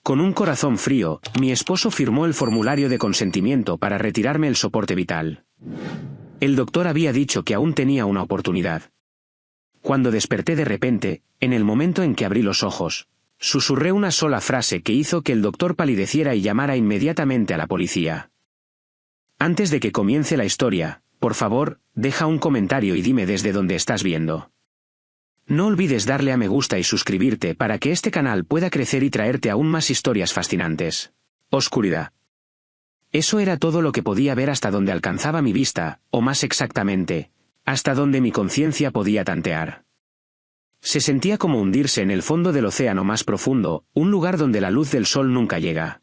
Con un corazón frío, mi esposo firmó el formulario de consentimiento para retirarme el soporte vital. El doctor había dicho que aún tenía una oportunidad. Cuando desperté de repente, en el momento en que abrí los ojos, susurré una sola frase que hizo que el doctor palideciera y llamara inmediatamente a la policía. Antes de que comience la historia, por favor, deja un comentario y dime desde dónde estás viendo. No olvides darle a me gusta y suscribirte para que este canal pueda crecer y traerte aún más historias fascinantes. Oscuridad. Eso era todo lo que podía ver hasta donde alcanzaba mi vista, o más exactamente, hasta donde mi conciencia podía tantear. Se sentía como hundirse en el fondo del océano más profundo, un lugar donde la luz del sol nunca llega.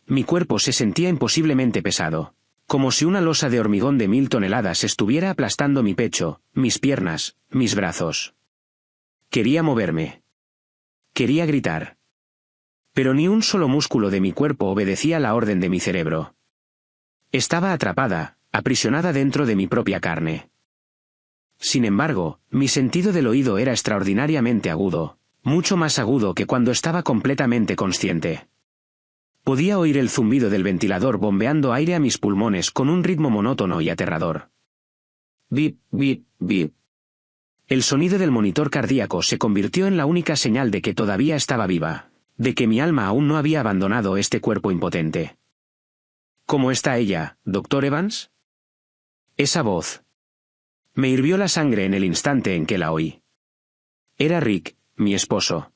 Mi cuerpo se sentía imposiblemente pesado, como si una losa de hormigón de 1000 toneladas estuviera aplastando mi pecho, mis piernas, mis brazos. Quería moverme. Quería gritar. Pero ni un solo músculo de mi cuerpo obedecía la orden de mi cerebro. Estaba atrapada, aprisionada dentro de mi propia carne. Sin embargo, mi sentido del oído era extraordinariamente agudo, mucho más agudo que cuando estaba completamente consciente. Podía oír el zumbido del ventilador bombeando aire a mis pulmones con un ritmo monótono y aterrador. Bip, bip, bip. El sonido del monitor cardíaco se convirtió en la única señal de que todavía estaba viva, de que mi alma aún no había abandonado este cuerpo impotente. ¿Cómo está ella, Dr. Evans? Esa voz. Me hirvió la sangre en el instante en que la oí. Era Rick, mi esposo.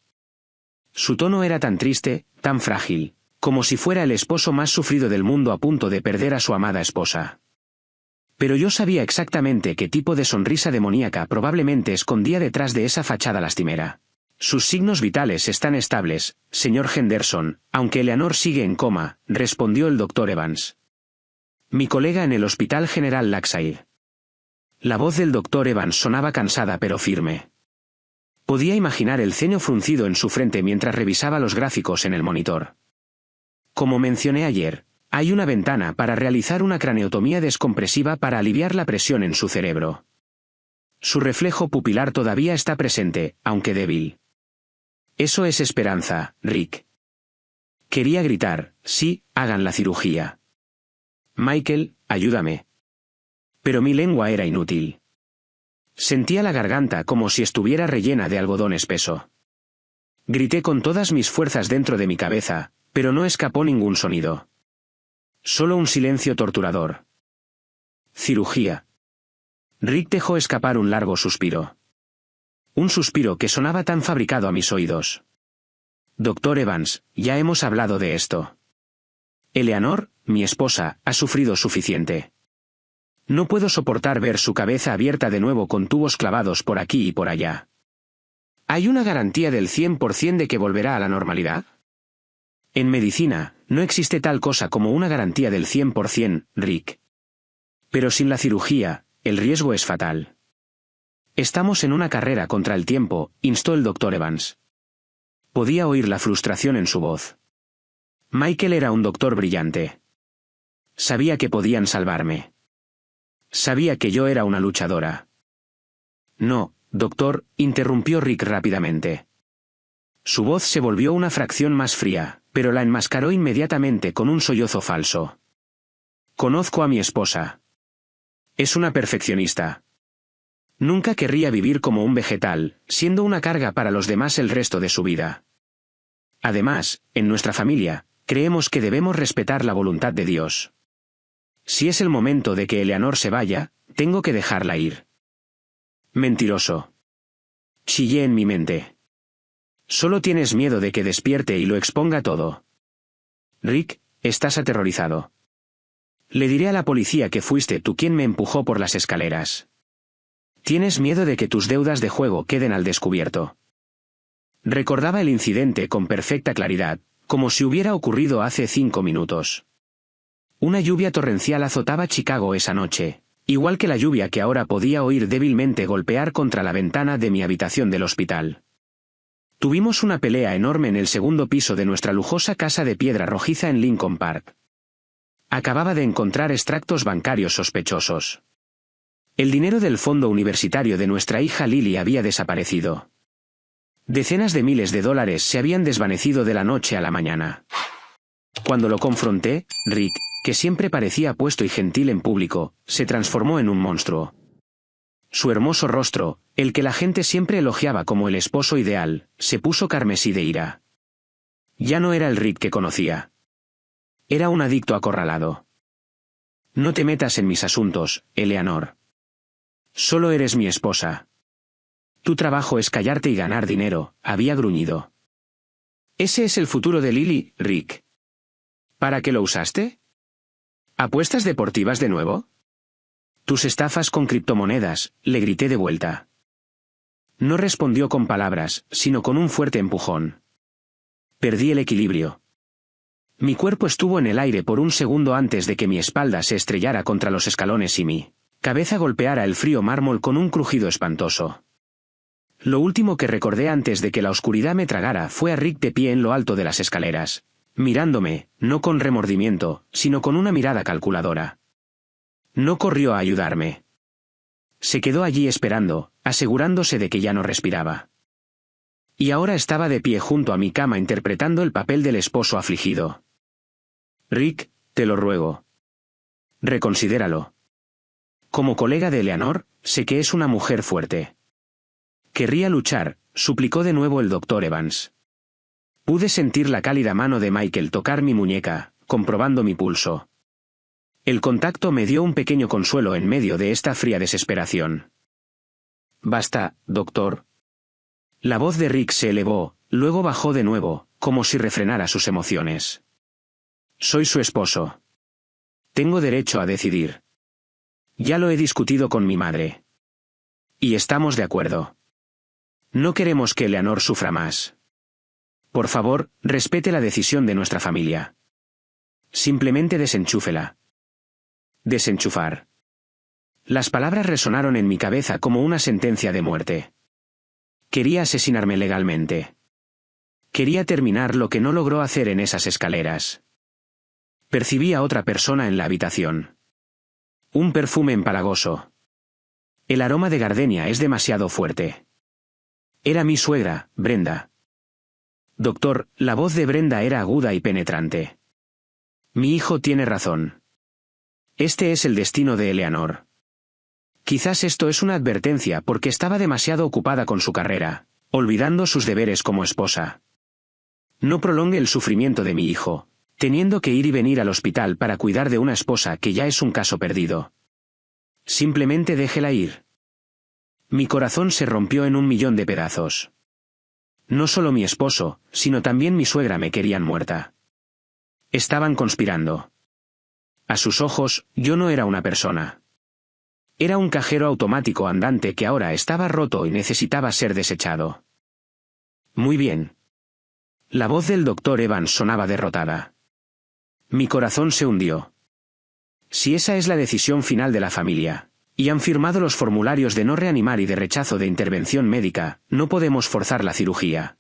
Su tono era tan triste, tan frágil, como si fuera el esposo más sufrido del mundo a punto de perder a su amada esposa. Pero yo sabía exactamente qué tipo de sonrisa demoníaca probablemente escondía detrás de esa fachada lastimera. Sus signos vitales están estables, señor Henderson, aunque Eleanor sigue en coma, respondió el Dr. Evans. Mi colega en el Hospital General Lakside. La voz del Dr. Evans sonaba cansada pero firme. Podía imaginar el ceño fruncido en su frente mientras revisaba los gráficos en el monitor. Como mencioné ayer, hay una ventana para realizar una craneotomía descompresiva para aliviar la presión en su cerebro. Su reflejo pupilar todavía está presente, aunque débil. Eso es esperanza, Rick. Quería gritar, sí, hagan la cirugía. Michael, ayúdame. Pero mi lengua era inútil. Sentía la garganta como si estuviera rellena de algodón espeso. Grité con todas mis fuerzas dentro de mi cabeza, pero no escapó ningún sonido. Solo un silencio torturador. Cirugía. Rick dejó escapar un largo suspiro. Un suspiro que sonaba tan fabricado a mis oídos. Dr. Evans, ya hemos hablado de esto. Eleanor, mi esposa, ha sufrido suficiente. No puedo soportar ver su cabeza abierta de nuevo con tubos clavados por aquí y por allá. ¿Hay una garantía del 100% de que volverá a la normalidad? En medicina, no existe tal cosa como una garantía del 100%, Rick. Pero sin la cirugía, el riesgo es fatal. Estamos en una carrera contra el tiempo, instó el Dr. Evans. Podía oír la frustración en su voz. Michael era un doctor brillante. Sabía que podían salvarme. Sabía que yo era una luchadora. No, doctor, interrumpió Rick rápidamente. Su voz se volvió una fracción más fría, pero la enmascaró inmediatamente con un sollozo falso. Conozco a mi esposa. Es una perfeccionista. Nunca querría vivir como un vegetal, siendo una carga para los demás el resto de su vida. Además, en nuestra familia, creemos que debemos respetar la voluntad de Dios. Si es el momento de que Eleanor se vaya, tengo que dejarla ir. Mentiroso. Chillé en mi mente. Solo tienes miedo de que despierte y lo exponga todo. Rick, estás aterrorizado. Le diré a la policía que fuiste tú quien me empujó por las escaleras. Tienes miedo de que tus deudas de juego queden al descubierto. Recordaba el incidente con perfecta claridad, como si hubiera ocurrido hace 5 minutos. Una lluvia torrencial azotaba Chicago esa noche, igual que la lluvia que ahora podía oír débilmente golpear contra la ventana de mi habitación del hospital. Tuvimos una pelea enorme en el segundo piso de nuestra lujosa casa de piedra rojiza en Lincoln Park. Acababa de encontrar extractos bancarios sospechosos. El dinero del fondo universitario de nuestra hija Lily había desaparecido. Decenas de miles de dólares se habían desvanecido de la noche a la mañana. Cuando lo confronté, Rick, que siempre parecía apuesto y gentil en público, se transformó en un monstruo. Su hermoso rostro, el que la gente siempre elogiaba como el esposo ideal, se puso carmesí de ira. Ya no era el Rick que conocía. Era un adicto acorralado. No te metas en mis asuntos, Eleanor. Solo eres mi esposa. Tu trabajo es callarte y ganar dinero, había gruñido. Ese es el futuro de Lily, Rick. ¿Para qué lo usaste? ¿Apuestas deportivas de nuevo? Tus estafas con criptomonedas, le grité de vuelta. No respondió con palabras, sino con un fuerte empujón. Perdí el equilibrio. Mi cuerpo estuvo en el aire por un segundo antes de que mi espalda se estrellara contra los escalones y mi cabeza golpeara el frío mármol con un crujido espantoso. Lo último que recordé antes de que la oscuridad me tragara fue a Rick de pie en lo alto de las escaleras, mirándome, no con remordimiento, sino con una mirada calculadora. No corrió a ayudarme. Se quedó allí esperando, asegurándose de que ya no respiraba. Y ahora estaba de pie junto a mi cama interpretando el papel del esposo afligido. Rick, te lo ruego. Reconsidéralo. Como colega de Eleanor, sé que es una mujer fuerte. Querría luchar, suplicó de nuevo el Dr. Evans. Pude sentir la cálida mano de Michael tocar mi muñeca, comprobando mi pulso. El contacto me dio un pequeño consuelo en medio de esta fría desesperación. Basta, doctor. La voz de Rick se elevó, luego bajó de nuevo, como si refrenara sus emociones. Soy su esposo. Tengo derecho a decidir. Ya lo he discutido con mi madre. Y estamos de acuerdo. No queremos que Eleanor sufra más. Por favor, respete la decisión de nuestra familia. Simplemente desenchúfela. Desenchufar. Las palabras resonaron en mi cabeza como una sentencia de muerte. Quería asesinarme legalmente. Quería terminar lo que no logró hacer en esas escaleras. Percibí a otra persona en la habitación. Un perfume empalagoso. El aroma de gardenia es demasiado fuerte. Era mi suegra, Brenda. Doctor, la voz de Brenda era aguda y penetrante. Mi hijo tiene razón. Este es el destino de Eleanor. Quizás esto es una advertencia porque estaba demasiado ocupada con su carrera, olvidando sus deberes como esposa. No prolongue el sufrimiento de mi hijo, teniendo que ir y venir al hospital para cuidar de una esposa que ya es un caso perdido. Simplemente déjela ir. Mi corazón se rompió en 1.000.000 de pedazos. No solo mi esposo, sino también mi suegra me querían muerta. Estaban conspirando. A sus ojos, yo no era una persona. Era un cajero automático andante que ahora estaba roto y necesitaba ser desechado. Muy bien. La voz del Dr. Evans sonaba derrotada. Mi corazón se hundió. Si esa es la decisión final de la familia, y han firmado los formularios de no reanimar y de rechazo de intervención médica, no podemos forzar la cirugía.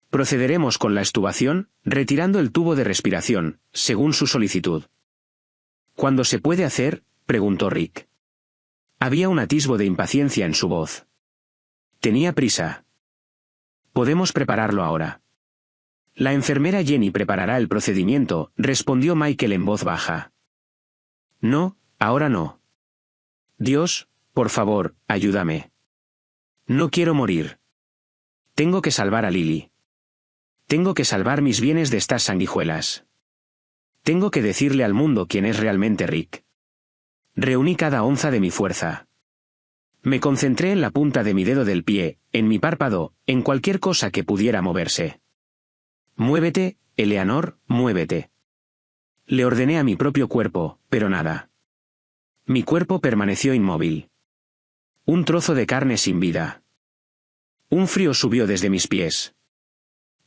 Procederemos con la extubación, retirando el tubo de respiración, según su solicitud. ¿Cuándo se puede hacer?, preguntó Rick. Había un atisbo de impaciencia en su voz. Tenía prisa. Podemos prepararlo ahora. La enfermera Jenny preparará el procedimiento, respondió Michael en voz baja. No, ahora no. Dios, por favor, ayúdame. No quiero morir. Tengo que salvar a Lily. Tengo que salvar mis bienes de estas sanguijuelas. Tengo que decirle al mundo quién es realmente Rick. Reuní cada onza de mi fuerza. Me concentré en la punta de mi dedo del pie, en mi párpado, en cualquier cosa que pudiera moverse. Muévete, Eleanor, muévete. Le ordené a mi propio cuerpo, pero nada. Mi cuerpo permaneció inmóvil. Un trozo de carne sin vida. Un frío subió desde mis pies.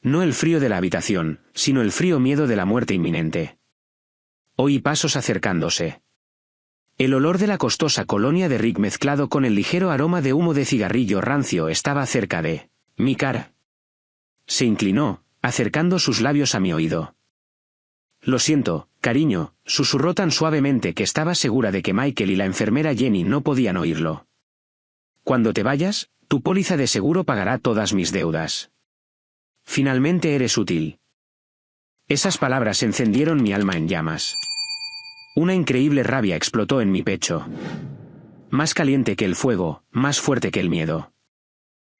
No el frío de la habitación, sino el frío miedo de la muerte inminente. Oí pasos acercándose. El olor de la costosa colonia de Rick mezclado con el ligero aroma de humo de cigarrillo rancio estaba cerca de mi cara. Se inclinó, acercando sus labios a mi oído. Lo siento, cariño, susurró tan suavemente que estaba segura de que Michael y la enfermera Jenny no podían oírlo. Cuando te vayas, tu Tu póliza de seguro pagará todas mis deudas. Finalmente eres útil. Esas palabras encendieron mi alma en llamas. Una increíble rabia explotó en mi pecho. Más caliente que el fuego, más fuerte que el miedo.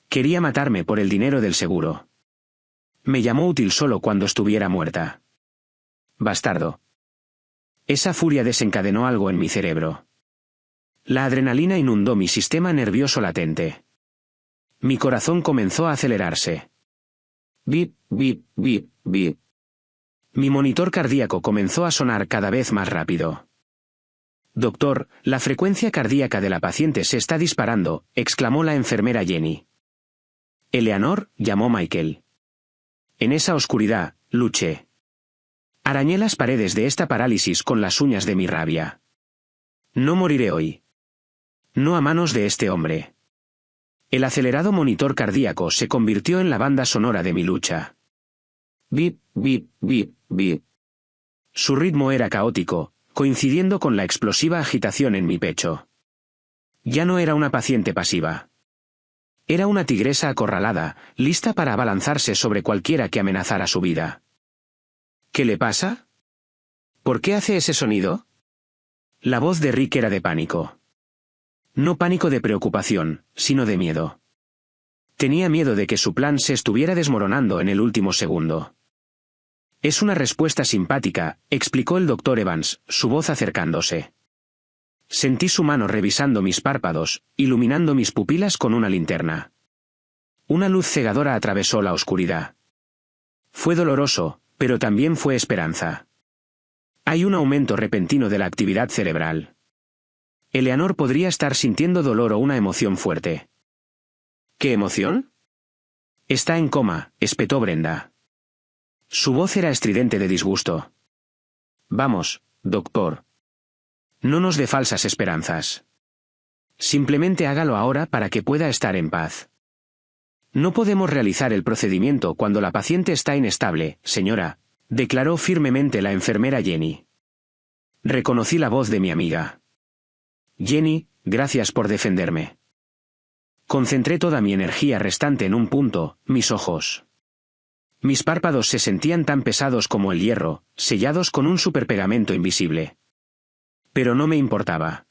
Quería matarme por el dinero del seguro. Me llamó útil solo cuando estuviera muerta. Bastardo. Esa furia desencadenó algo en mi cerebro. La adrenalina inundó mi sistema nervioso latente. Mi corazón comenzó a acelerarse. Bip, bip, bip, bip. Mi monitor cardíaco comenzó a sonar cada vez más rápido. Doctor, la frecuencia cardíaca de la paciente se está disparando, exclamó la enfermera Jenny. Eleanor, llamó Michael. En esa oscuridad, luché. Arañé las paredes de esta parálisis con las uñas de mi rabia. No moriré hoy. No a manos de este hombre. El acelerado monitor cardíaco se convirtió en la banda sonora de mi lucha. Bip, bip, bip, bip. Su ritmo era caótico, coincidiendo con la explosiva agitación en mi pecho. Ya no era una paciente pasiva. Era una tigresa acorralada, lista para abalanzarse sobre cualquiera que amenazara su vida. ¿Qué le pasa? ¿Por qué hace ese sonido? La voz de Rick era de pánico. No pánico de preocupación, sino de miedo. Tenía miedo de que su plan se estuviera desmoronando en el último segundo. Es una respuesta simpática, explicó el doctor Evans, su voz acercándose. Sentí su mano revisando mis párpados, iluminando mis pupilas con una linterna. Una luz cegadora atravesó la oscuridad. Fue doloroso, pero también fue esperanza. Hay un aumento repentino de la actividad cerebral. Eleanor podría estar sintiendo dolor o una emoción fuerte. ¿Qué emoción? Está en coma, espetó Brenda. Su voz era estridente de disgusto. Vamos, doctor. No nos dé falsas esperanzas. Simplemente hágalo ahora para que pueda estar en paz. No podemos realizar el procedimiento cuando la paciente está inestable, señora, declaró firmemente la enfermera Jenny. Reconocí la voz de mi amiga. Jenny, gracias por defenderme. Concentré toda mi energía restante en un punto, mis ojos. Mis párpados se sentían tan pesados como el hierro, sellados con un superpegamento invisible. Pero no me importaba.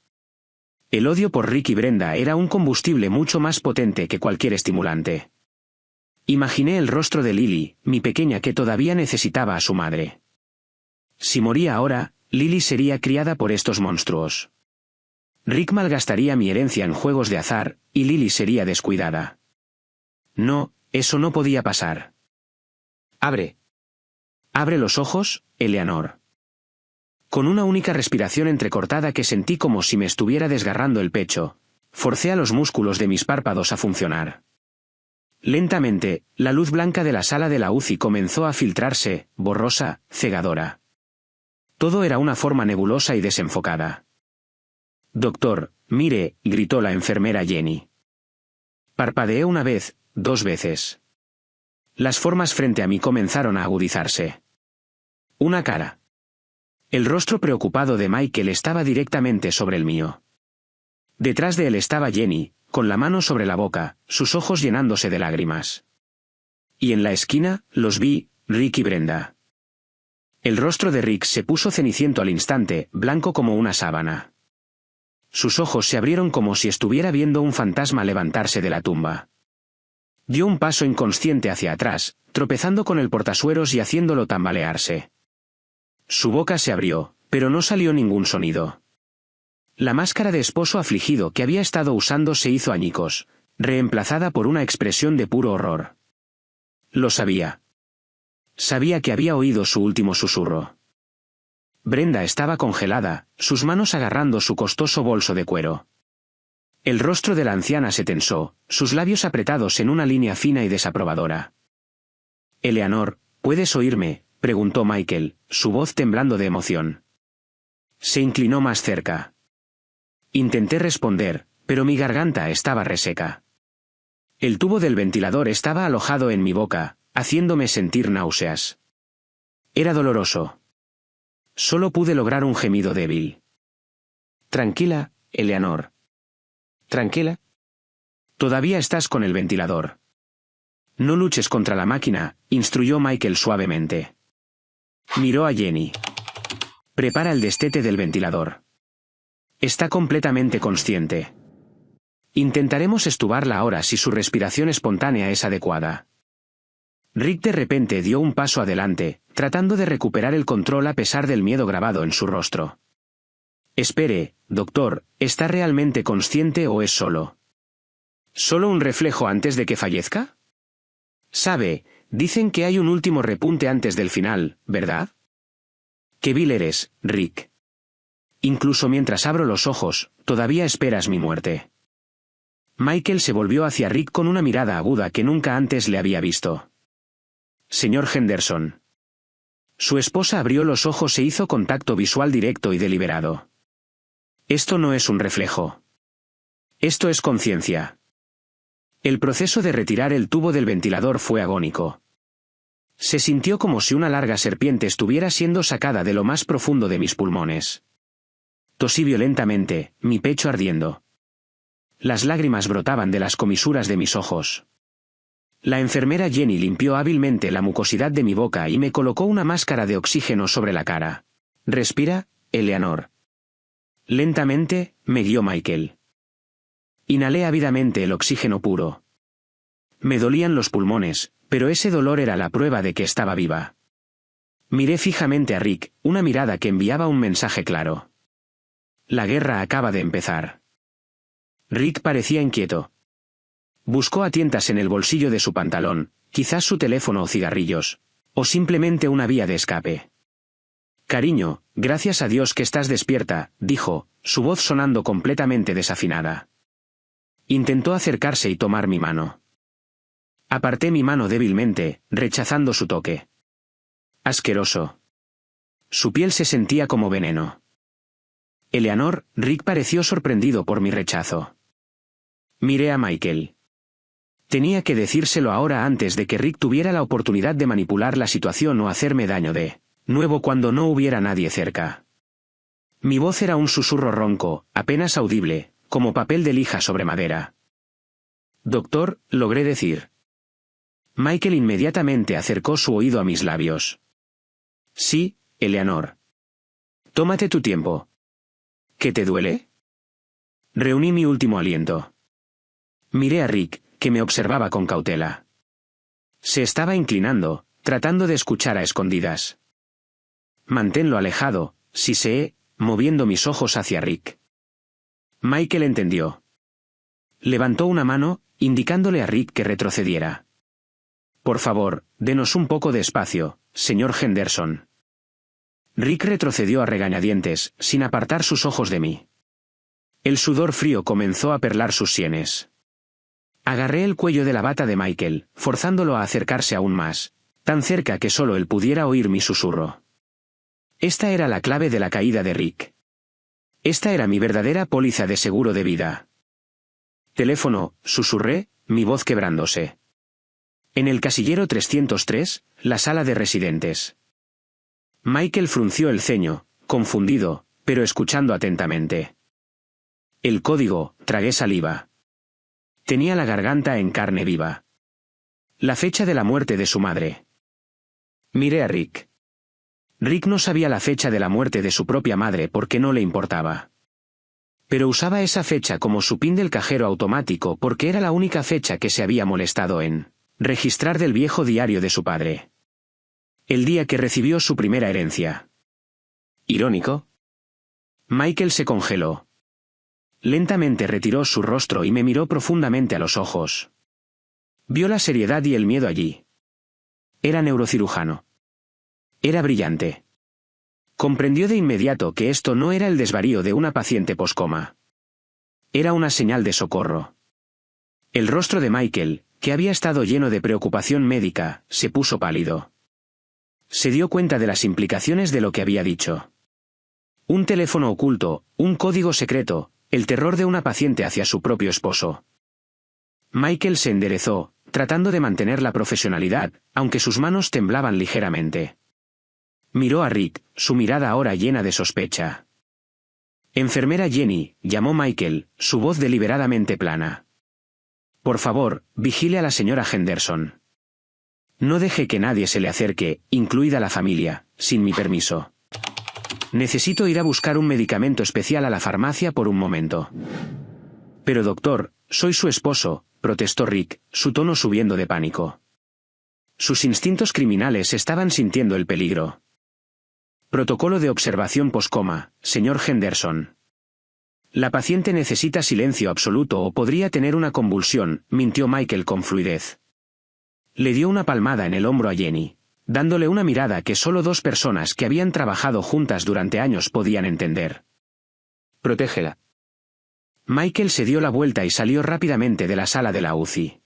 El odio por Rick y Brenda era un combustible mucho más potente que cualquier estimulante. Imaginé el rostro de Lily, mi pequeña que todavía necesitaba a su madre. Si moría ahora, Lily sería criada por estos monstruos. Rick malgastaría mi herencia en juegos de azar, y Lily sería descuidada. No, eso no podía pasar. Abre. Abre los ojos, Eleanor. Con una única respiración entrecortada que sentí como si me estuviera desgarrando el pecho, forcé a los músculos de mis párpados a funcionar. Lentamente, la luz blanca de la sala de la UCI comenzó a filtrarse, borrosa, cegadora. Todo era una forma nebulosa y desenfocada. Doctor, mire, gritó la enfermera Jenny. Parpadeé una vez, 2 veces. Las formas frente a mí comenzaron a agudizarse. Una cara. El rostro preocupado de Michael estaba directamente sobre el mío. Detrás de él estaba Jenny, con la mano sobre la boca, sus ojos llenándose de lágrimas. Y en la esquina, los vi, Rick y Brenda. El rostro de Rick se puso ceniciento al instante, blanco como una sábana. Sus ojos se abrieron como si estuviera viendo un fantasma levantarse de la tumba. Dio un paso inconsciente hacia atrás, tropezando con el portasueros y haciéndolo tambalearse. Su boca se abrió, pero no salió ningún sonido. La máscara de esposo afligido que había estado usando se hizo añicos, reemplazada por una expresión de puro horror. Lo sabía. Sabía que había oído su último susurro. Brenda estaba congelada, sus manos agarrando su costoso bolso de cuero. El rostro de la anciana se tensó, sus labios apretados en una línea fina y desaprobadora. Eleanor, ¿puedes oírme?, preguntó Michael, su voz temblando de emoción. Se inclinó más cerca. Intenté responder, pero mi garganta estaba reseca. El tubo del ventilador estaba alojado en mi boca, haciéndome sentir náuseas. Era doloroso. Solo pude lograr un gemido débil. Tranquila, Eleanor. Tranquila. Todavía estás con el ventilador. No luches contra la máquina, instruyó Michael suavemente. Miró a Jenny. Prepara el destete del ventilador. Está completamente consciente. Intentaremos extubarla ahora si su respiración espontánea es adecuada. Rick de repente dio un paso adelante, tratando de recuperar el control a pesar del miedo grabado en su rostro. Espere, doctor, ¿está realmente consciente o es solo un reflejo antes de que fallezca? Sabe, dicen que hay un último repunte antes del final, ¿verdad? Qué vil eres, Rick. Incluso mientras abro los ojos, todavía esperas mi muerte. Michael se volvió hacia Rick con una mirada aguda que nunca antes le había visto. Señor Henderson. Su esposa abrió los ojos e hizo contacto visual directo y deliberado. Esto no es un reflejo. Esto es conciencia. El proceso de retirar el tubo del ventilador fue agónico. Se sintió como si una larga serpiente estuviera siendo sacada de lo más profundo de mis pulmones. Tosí violentamente, mi pecho ardiendo. Las lágrimas brotaban de las comisuras de mis ojos. La enfermera Jenny limpió hábilmente la mucosidad de mi boca y me colocó una máscara de oxígeno sobre la cara. Respira, Eleanor. Lentamente, me guió Michael. Inhalé ávidamente el oxígeno puro. Me dolían los pulmones, pero ese dolor era la prueba de que estaba viva. Miré fijamente a Rick, una mirada que enviaba un mensaje claro. La guerra acaba de empezar. Rick parecía inquieto. Buscó a tientas en el bolsillo de su pantalón, quizás su teléfono o cigarrillos, o simplemente una vía de escape. Cariño, gracias a Dios que estás despierta, dijo, su voz sonando completamente desafinada. Intentó acercarse y tomar mi mano. Aparté mi mano débilmente, rechazando su toque. Asqueroso. Su piel se sentía como veneno. Eleanor, Rick pareció sorprendido por mi rechazo. Miré a Michael. Tenía que decírselo ahora antes de que Rick tuviera la oportunidad de manipular la situación o hacerme daño de nuevo cuando no hubiera nadie cerca. Mi voz era un susurro ronco, apenas audible, como papel de lija sobre madera. Doctor, logré decir. Michael inmediatamente acercó su oído a mis labios. Sí, Eleanor. Tómate tu tiempo. ¿Qué te duele? Reuní mi último aliento. Miré a Rick, que me observaba con cautela. Se estaba inclinando, tratando de escuchar a escondidas. Manténlo alejado, siseé, moviendo mis ojos hacia Rick. Michael entendió. Levantó una mano, indicándole a Rick que retrocediera. Por favor, denos un poco de espacio, señor Henderson. Rick retrocedió a regañadientes, sin apartar sus ojos de mí. El sudor frío comenzó a perlar sus sienes. Agarré el cuello de la bata de Michael, forzándolo a acercarse aún más, tan cerca que solo él pudiera oír mi susurro. Esta era la clave de la caída de Rick. Esta era mi verdadera póliza de seguro de vida. Teléfono, susurré, mi voz quebrándose. En el casillero 303, la sala de residentes. Michael frunció el ceño, confundido, pero escuchando atentamente. El código, tragué saliva. Tenía la garganta en carne viva. La fecha de la muerte de su madre. Miré a Rick. Rick no sabía la fecha de la muerte de su propia madre porque no le importaba. Pero usaba esa fecha como su pin del cajero automático porque era la única fecha que se había molestado en registrar del viejo diario de su padre. El día que recibió su primera herencia. ¿Irónico? Michael se congeló. Lentamente retiró su rostro y me miró profundamente a los ojos. Vio la seriedad y el miedo allí. Era neurocirujano. Era brillante. Comprendió de inmediato que esto no era el desvarío de una paciente poscoma. Era una señal de socorro. El rostro de Michael, que había estado lleno de preocupación médica, se puso pálido. Se dio cuenta de las implicaciones de lo que había dicho. Un teléfono oculto, un código secreto, el terror de una paciente hacia su propio esposo. Michael se enderezó, tratando de mantener la profesionalidad, aunque sus manos temblaban ligeramente. Miró a Rick, su mirada ahora llena de sospecha. Enfermera Jenny, llamó Michael, su voz deliberadamente plana. Por favor, vigile a la señora Henderson. No deje que nadie se le acerque, incluida la familia, sin mi permiso. Necesito ir a buscar un medicamento especial a la farmacia por un momento. Pero doctor, soy su esposo, protestó Rick, su tono subiendo de pánico. Sus instintos criminales estaban sintiendo el peligro. Protocolo de observación poscoma, señor Henderson. La paciente necesita silencio absoluto o podría tener una convulsión, mintió Michael con fluidez. Le dio una palmada en el hombro a Jenny, dándole una mirada que solo dos personas que habían trabajado juntas durante años podían entender. Protégela. Michael se dio la vuelta y salió rápidamente de la sala de la UCI.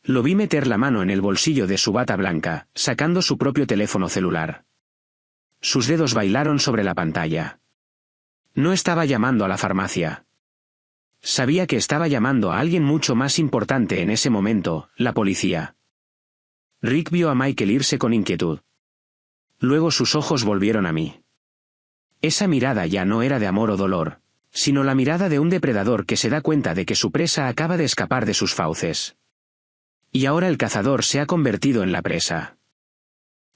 Lo vi meter la mano en el bolsillo de su bata blanca, sacando su propio teléfono celular. Sus dedos bailaron sobre la pantalla. No estaba llamando a la farmacia. Sabía que estaba llamando a alguien mucho más importante en ese momento, la policía. Rick vio a Michael irse con inquietud. Luego sus ojos volvieron a mí. Esa mirada ya no era de amor o dolor, sino la mirada de un depredador que se da cuenta de que su presa acaba de escapar de sus fauces. Y ahora el cazador se ha convertido en la presa.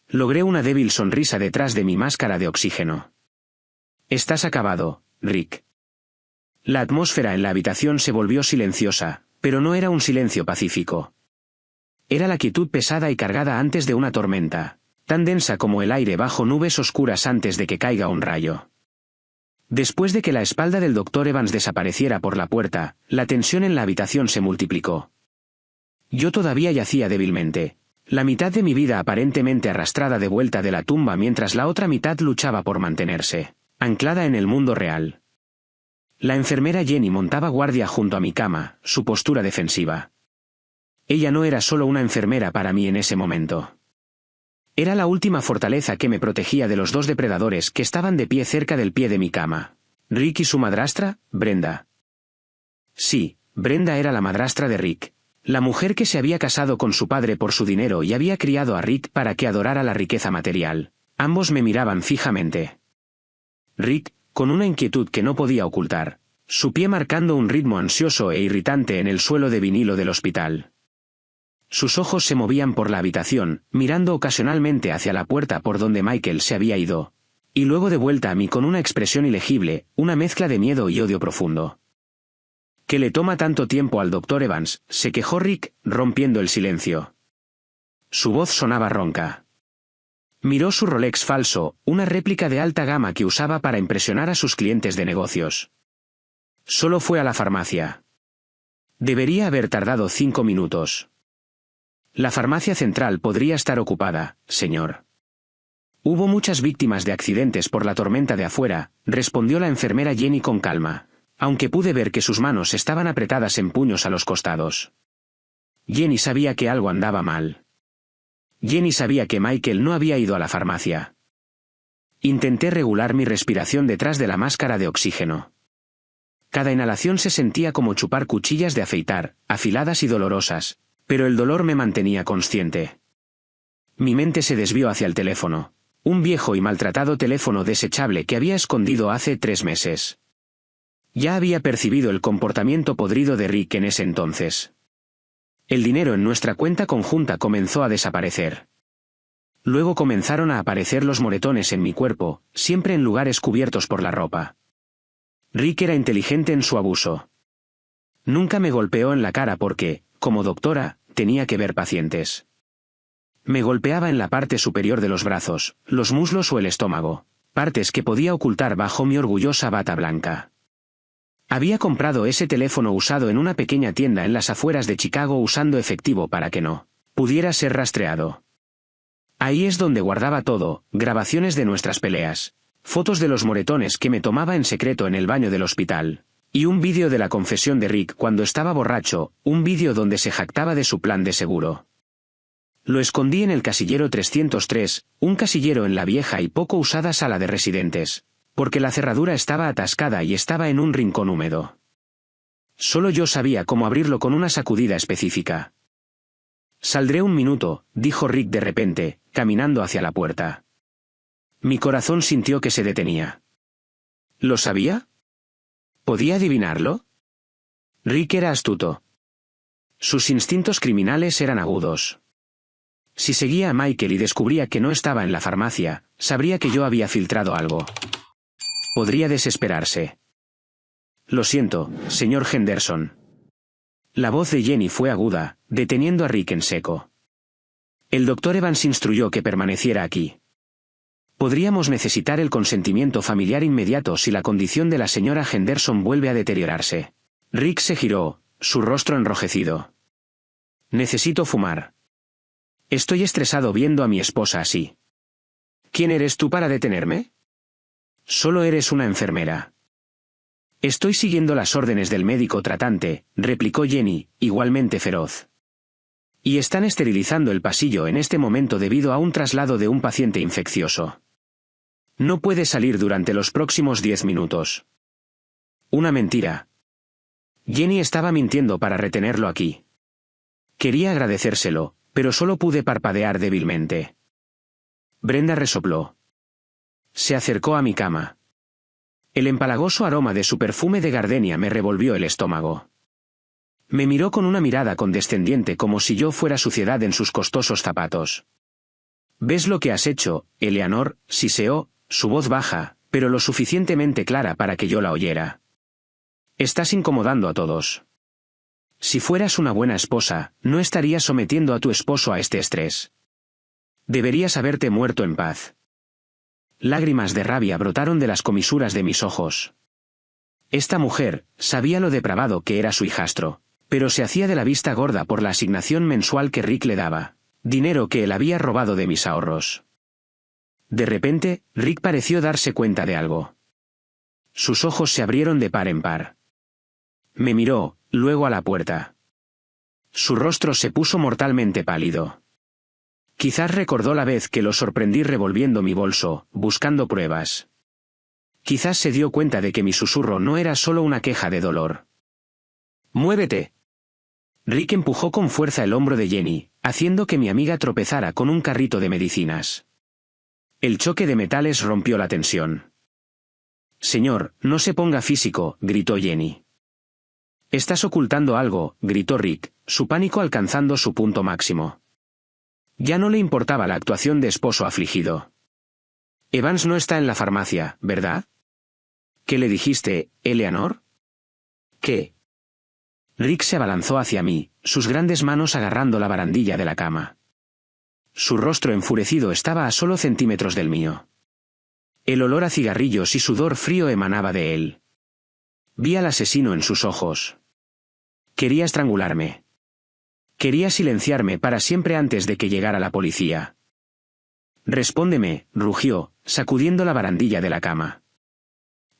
Logré una débil sonrisa detrás de mi máscara de oxígeno. Estás acabado, Rick. La atmósfera en la habitación se volvió silenciosa, pero no era un silencio pacífico. Era la quietud pesada y cargada antes de una tormenta, tan densa como el aire bajo nubes oscuras antes de que caiga un rayo. Después de que la espalda del Dr. Evans desapareciera por la puerta, la tensión en la habitación se multiplicó. Yo todavía yacía débilmente, la mitad de mi vida aparentemente arrastrada de vuelta de la tumba mientras la otra mitad luchaba por mantenerse, anclada en el mundo real. La enfermera Jenny montaba guardia junto a mi cama, su postura defensiva. Ella no era solo una enfermera para mí en ese momento. Era la última fortaleza que me protegía de los dos depredadores que estaban de pie cerca del pie de mi cama. Rick y su madrastra, Brenda. Sí, Brenda era la madrastra de Rick, la mujer que se había casado con su padre por su dinero y había criado a Rick para que adorara la riqueza material. Ambos me miraban fijamente. Rick, con una inquietud que no podía ocultar, su pie marcando un ritmo ansioso e irritante en el suelo de vinilo del hospital. Sus ojos se movían por la habitación, mirando ocasionalmente hacia la puerta por donde Michael se había ido, y luego de vuelta a mí con una expresión ilegible, una mezcla de miedo y odio profundo. ¿Qué le toma tanto tiempo al Dr. Evans?, se quejó Rick, rompiendo el silencio. Su voz sonaba ronca. Miró su Rolex falso, una réplica de alta gama que usaba para impresionar a sus clientes de negocios. Solo fue a la farmacia. Debería haber tardado 5 minutos. La farmacia central podría estar ocupada, señor. Hubo muchas víctimas de accidentes por la tormenta de afuera, respondió la enfermera Jenny con calma, aunque pude ver que sus manos estaban apretadas en puños a los costados. Jenny sabía que algo andaba mal. Jenny sabía que Michael no había ido a la farmacia. Intenté regular mi respiración detrás de la máscara de oxígeno. Cada inhalación se sentía como chupar cuchillas de afeitar, afiladas y dolorosas, pero el dolor me mantenía consciente. Mi mente se desvió hacia el teléfono, un viejo y maltratado teléfono desechable que había escondido hace 3 meses. Ya había percibido el comportamiento podrido de Rick en ese entonces. El dinero en nuestra cuenta conjunta comenzó a desaparecer. Luego comenzaron a aparecer los moretones en mi cuerpo, siempre en lugares cubiertos por la ropa. Rick era inteligente en su abuso. Nunca me golpeó en la cara porque, como doctora, tenía que ver pacientes. Me golpeaba en la parte superior de los brazos, los muslos o el estómago, partes que podía ocultar bajo mi orgullosa bata blanca. Había comprado ese teléfono usado en una pequeña tienda en las afueras de Chicago usando efectivo para que no pudiera ser rastreado. Ahí es donde guardaba todo, grabaciones de nuestras peleas, fotos de los moretones que me tomaba en secreto en el baño del hospital, y un vídeo de la confesión de Rick cuando estaba borracho, un vídeo donde se jactaba de su plan de seguro. Lo escondí en el casillero 303, un casillero en la vieja y poco usada sala de residentes, porque la cerradura estaba atascada y estaba en un rincón húmedo. Solo yo sabía cómo abrirlo con una sacudida específica. Saldré un minuto, dijo Rick de repente, caminando hacia la puerta. Mi corazón sintió que se detenía. ¿Lo sabía? ¿Podía adivinarlo? Rick era astuto. Sus instintos criminales eran agudos. Si seguía a Michael y descubría que no estaba en la farmacia, sabría que yo había filtrado algo. Podría desesperarse. Lo siento, señor Henderson. La voz de Jenny fue aguda, deteniendo a Rick en seco. El doctor Evans instruyó que permaneciera aquí. Podríamos necesitar el consentimiento familiar inmediato si la condición de la señora Henderson vuelve a deteriorarse. Rick se giró, su rostro enrojecido. Necesito fumar. Estoy estresado viendo a mi esposa así. ¿Quién eres tú para detenerme? Solo eres una enfermera. Estoy siguiendo las órdenes del médico tratante, replicó Jenny, igualmente feroz. Y están esterilizando el pasillo en este momento debido a un traslado de un paciente infeccioso. No puede salir durante los próximos 10 minutos. Una mentira. Jenny estaba mintiendo para retenerlo aquí. Quería agradecérselo, pero solo pude parpadear débilmente. Brenda resopló. Se acercó a mi cama. El empalagoso aroma de su perfume de gardenia me revolvió el estómago. Me miró con una mirada condescendiente como si yo fuera suciedad en sus costosos zapatos. ¿Ves lo que has hecho, Eleanor?, siseó, su voz baja, pero lo suficientemente clara para que yo la oyera. Estás incomodando a todos. Si fueras una buena esposa, no estarías sometiendo a tu esposo a este estrés. Deberías haberte muerto en paz. Lágrimas de rabia brotaron de las comisuras de mis ojos. Esta mujer sabía lo depravado que era su hijastro, pero se hacía de la vista gorda por la asignación mensual que Rick le daba, dinero que él había robado de mis ahorros. De repente, Rick pareció darse cuenta de algo. Sus ojos se abrieron de par en par. Me miró, luego a la puerta. Su rostro se puso mortalmente pálido. Quizás recordó la vez que lo sorprendí revolviendo mi bolso, buscando pruebas. Quizás se dio cuenta de que mi susurro no era solo una queja de dolor. ¡Muévete! Rick empujó con fuerza el hombro de Jenny, haciendo que mi amiga tropezara con un carrito de medicinas. El choque de metales rompió la tensión. Señor, no se ponga físico, gritó Jenny. Estás ocultando algo, gritó Rick, su pánico alcanzando su punto máximo. Ya no le importaba la actuación de esposo afligido. Evans no está en la farmacia, ¿verdad? ¿Qué le dijiste, Eleanor? ¿Qué? Rick se abalanzó hacia mí, sus grandes manos agarrando la barandilla de la cama. Su rostro enfurecido estaba a solo centímetros del mío. El olor a cigarrillos y sudor frío emanaba de él. Vi al asesino en sus ojos. Quería estrangularme. Quería silenciarme para siempre antes de que llegara la policía. Respóndeme, rugió, sacudiendo la barandilla de la cama.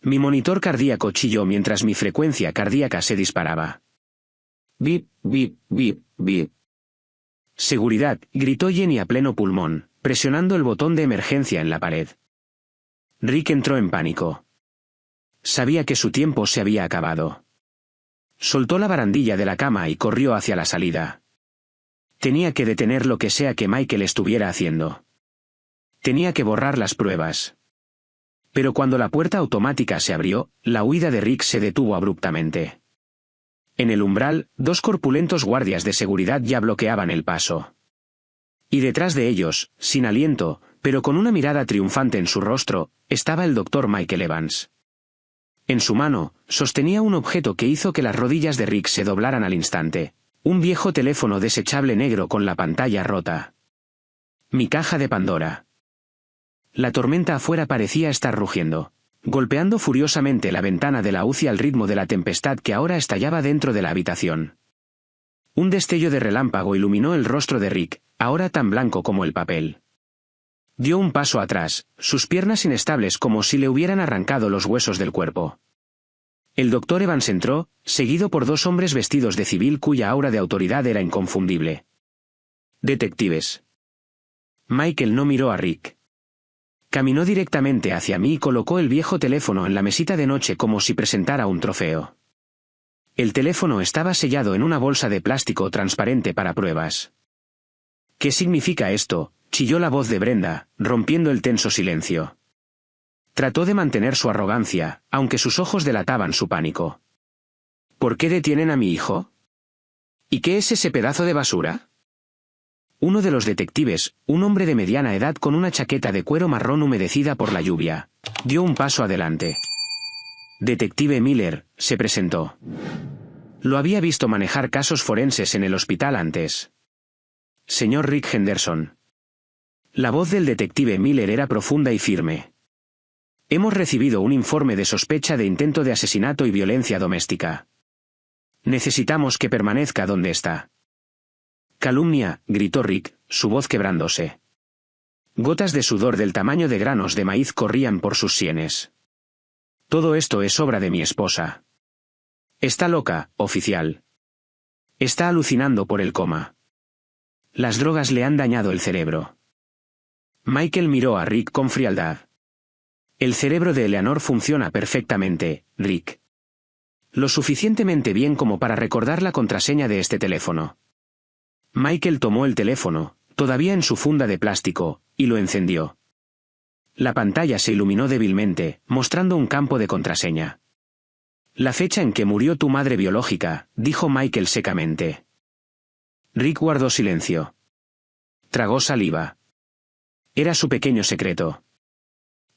Mi monitor cardíaco chilló mientras mi frecuencia cardíaca se disparaba. Bip, bip, bip, bip. Seguridad, gritó Jenny a pleno pulmón, presionando el botón de emergencia en la pared. Rick entró en pánico. Sabía que su tiempo se había acabado. Soltó la barandilla de la cama y corrió hacia la salida. Tenía que detener lo que sea que Michael estuviera haciendo. Tenía que borrar las pruebas. Pero cuando la puerta automática se abrió, la huida de Rick se detuvo abruptamente. En el umbral, 2 corpulentos guardias de seguridad ya bloqueaban el paso. Y detrás de ellos, sin aliento, pero con una mirada triunfante en su rostro, estaba el doctor Michael Evans. En su mano, sostenía un objeto que hizo que las rodillas de Rick se doblaran al instante, un viejo teléfono desechable negro con la pantalla rota. Mi caja de Pandora. La tormenta afuera parecía estar rugiendo, golpeando furiosamente la ventana de la UCI al ritmo de la tempestad que ahora estallaba dentro de la habitación. Un destello de relámpago iluminó el rostro de Rick, ahora tan blanco como el papel. Dio un paso atrás, sus piernas inestables como si le hubieran arrancado los huesos del cuerpo. El doctor Evans entró, seguido por 2 hombres vestidos de civil cuya aura de autoridad era inconfundible. Detectives. Michael no miró a Rick. Caminó directamente hacia mí y colocó el viejo teléfono en la mesita de noche como si presentara un trofeo. El teléfono estaba sellado en una bolsa de plástico transparente para pruebas. ¿Qué significa esto?, chilló la voz de Brenda, rompiendo el tenso silencio. Trató de mantener su arrogancia, aunque sus ojos delataban su pánico. ¿Por qué detienen a mi hijo? ¿Y qué es ese pedazo de basura? Uno de los detectives, un hombre de mediana edad con una chaqueta de cuero marrón humedecida por la lluvia, dio un paso adelante. Detective Miller, se presentó. Lo había visto manejar casos forenses en el hospital antes. Señor Rick Henderson. La voz del detective Miller era profunda y firme. Hemos recibido un informe de sospecha de intento de asesinato y violencia doméstica. Necesitamos que permanezca donde está. Calumnia, gritó Rick, su voz quebrándose. Gotas de sudor del tamaño de granos de maíz corrían por sus sienes. Todo esto es obra de mi esposa. Está loca, oficial. Está alucinando por el coma. Las drogas le han dañado el cerebro. Michael miró a Rick con frialdad. El cerebro de Eleanor funciona perfectamente, Rick. Lo suficientemente bien como para recordar la contraseña de este teléfono. Michael tomó el teléfono, todavía en su funda de plástico, y lo encendió. La pantalla se iluminó débilmente, mostrando un campo de contraseña. La fecha en que murió tu madre biológica, dijo Michael secamente. Rick guardó silencio. Tragó saliva. Era su pequeño secreto.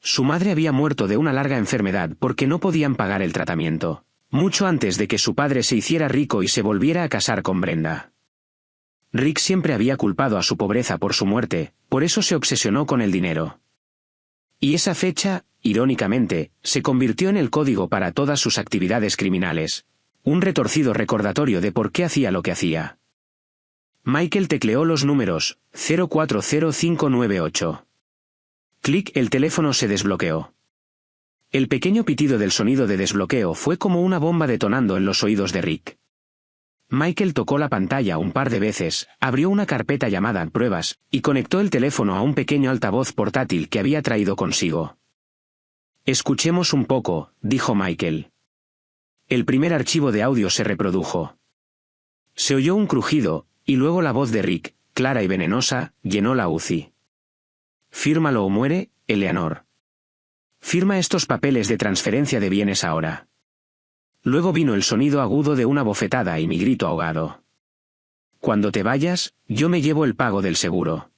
Su madre había muerto de una larga enfermedad porque no podían pagar el tratamiento, mucho antes de que su padre se hiciera rico y se volviera a casar con Brenda. Rick siempre había culpado a su pobreza por su muerte, por eso se obsesionó con el dinero. Y esa fecha, irónicamente, se convirtió en el código para todas sus actividades criminales, un retorcido recordatorio de por qué hacía lo que hacía. Michael tecleó los números, 040598. Clic, el teléfono se desbloqueó. El pequeño pitido del sonido de desbloqueo fue como una bomba detonando en los oídos de Rick. Michael tocó la pantalla un par de veces, abrió una carpeta llamada Pruebas, y conectó el teléfono a un pequeño altavoz portátil que había traído consigo. Escuchemos un poco, dijo Michael. El primer archivo de audio se reprodujo. Se oyó un crujido, y luego la voz de Rick, clara y venenosa, llenó la UCI. Fírmalo o muere, Eleanor. Firma estos papeles de transferencia de bienes ahora. Luego vino el sonido agudo de una bofetada y mi grito ahogado. Cuando te vayas, yo me llevo el pago del seguro.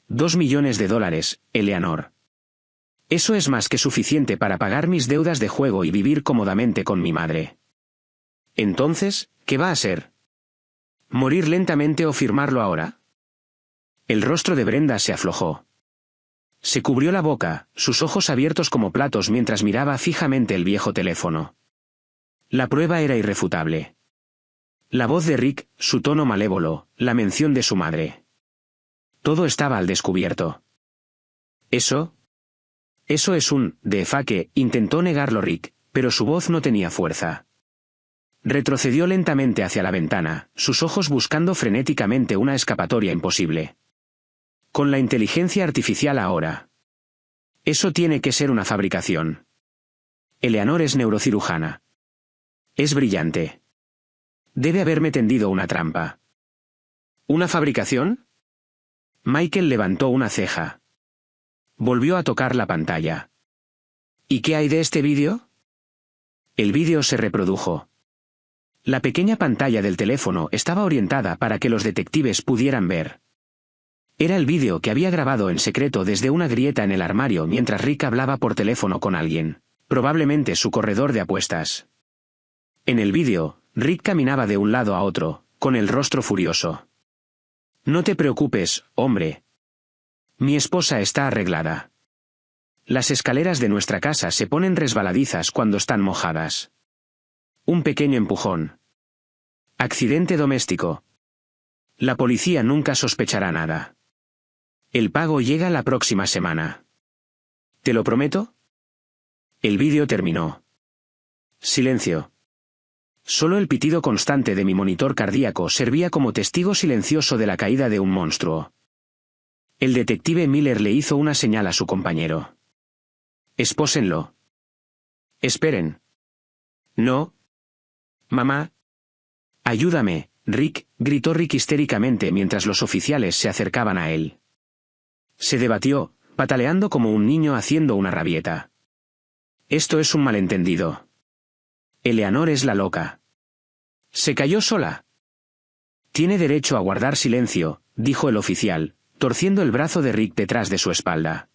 $2 millones, Eleanor. Eso es más que suficiente para pagar mis deudas de juego y vivir cómodamente con mi madre. Entonces, ¿qué va a ser? ¿Morir lentamente o firmarlo ahora? El rostro de Brenda se aflojó. Se cubrió la boca, sus ojos abiertos como platos mientras miraba fijamente el viejo teléfono. La prueba era irrefutable. La voz de Rick, su tono malévolo, la mención de su madre. Todo estaba al descubierto. Eso es un defaque, intentó negarlo Rick, pero su voz no tenía fuerza. Retrocedió lentamente hacia la ventana, sus ojos buscando frenéticamente una escapatoria imposible. Con la inteligencia artificial ahora. Eso tiene que ser una fabricación. Eleanor es neurocirujana. Es brillante. Debe haberme tendido una trampa. ¿Una fabricación? Michael levantó una ceja. Volvió a tocar la pantalla. ¿Y qué hay de este vídeo? El vídeo se reprodujo. La pequeña pantalla del teléfono estaba orientada para que los detectives pudieran ver. Era el vídeo que había grabado en secreto desde una grieta en el armario mientras Rick hablaba por teléfono con alguien, probablemente su corredor de apuestas. En el vídeo, Rick caminaba de un lado a otro, con el rostro furioso. No te preocupes, hombre. Mi esposa está arreglada. Las escaleras de nuestra casa se ponen resbaladizas cuando están mojadas. Un pequeño empujón. Accidente doméstico. La policía nunca sospechará nada. El pago llega la próxima semana. ¿Te lo prometo? El vídeo terminó. Silencio. Solo el pitido constante de mi monitor cardíaco servía como testigo silencioso de la caída de un monstruo. El detective Miller le hizo una señal a su compañero. Espósenlo. Esperen. No. Mamá. Ayúdame, Rick, gritó Rick histéricamente mientras los oficiales se acercaban a él. Se debatió, pataleando como un niño haciendo una rabieta. Esto es un malentendido. Eleanor es la loca. Se cayó sola. Tiene derecho a guardar silencio, dijo el oficial, torciendo el brazo de Rick detrás de su espalda.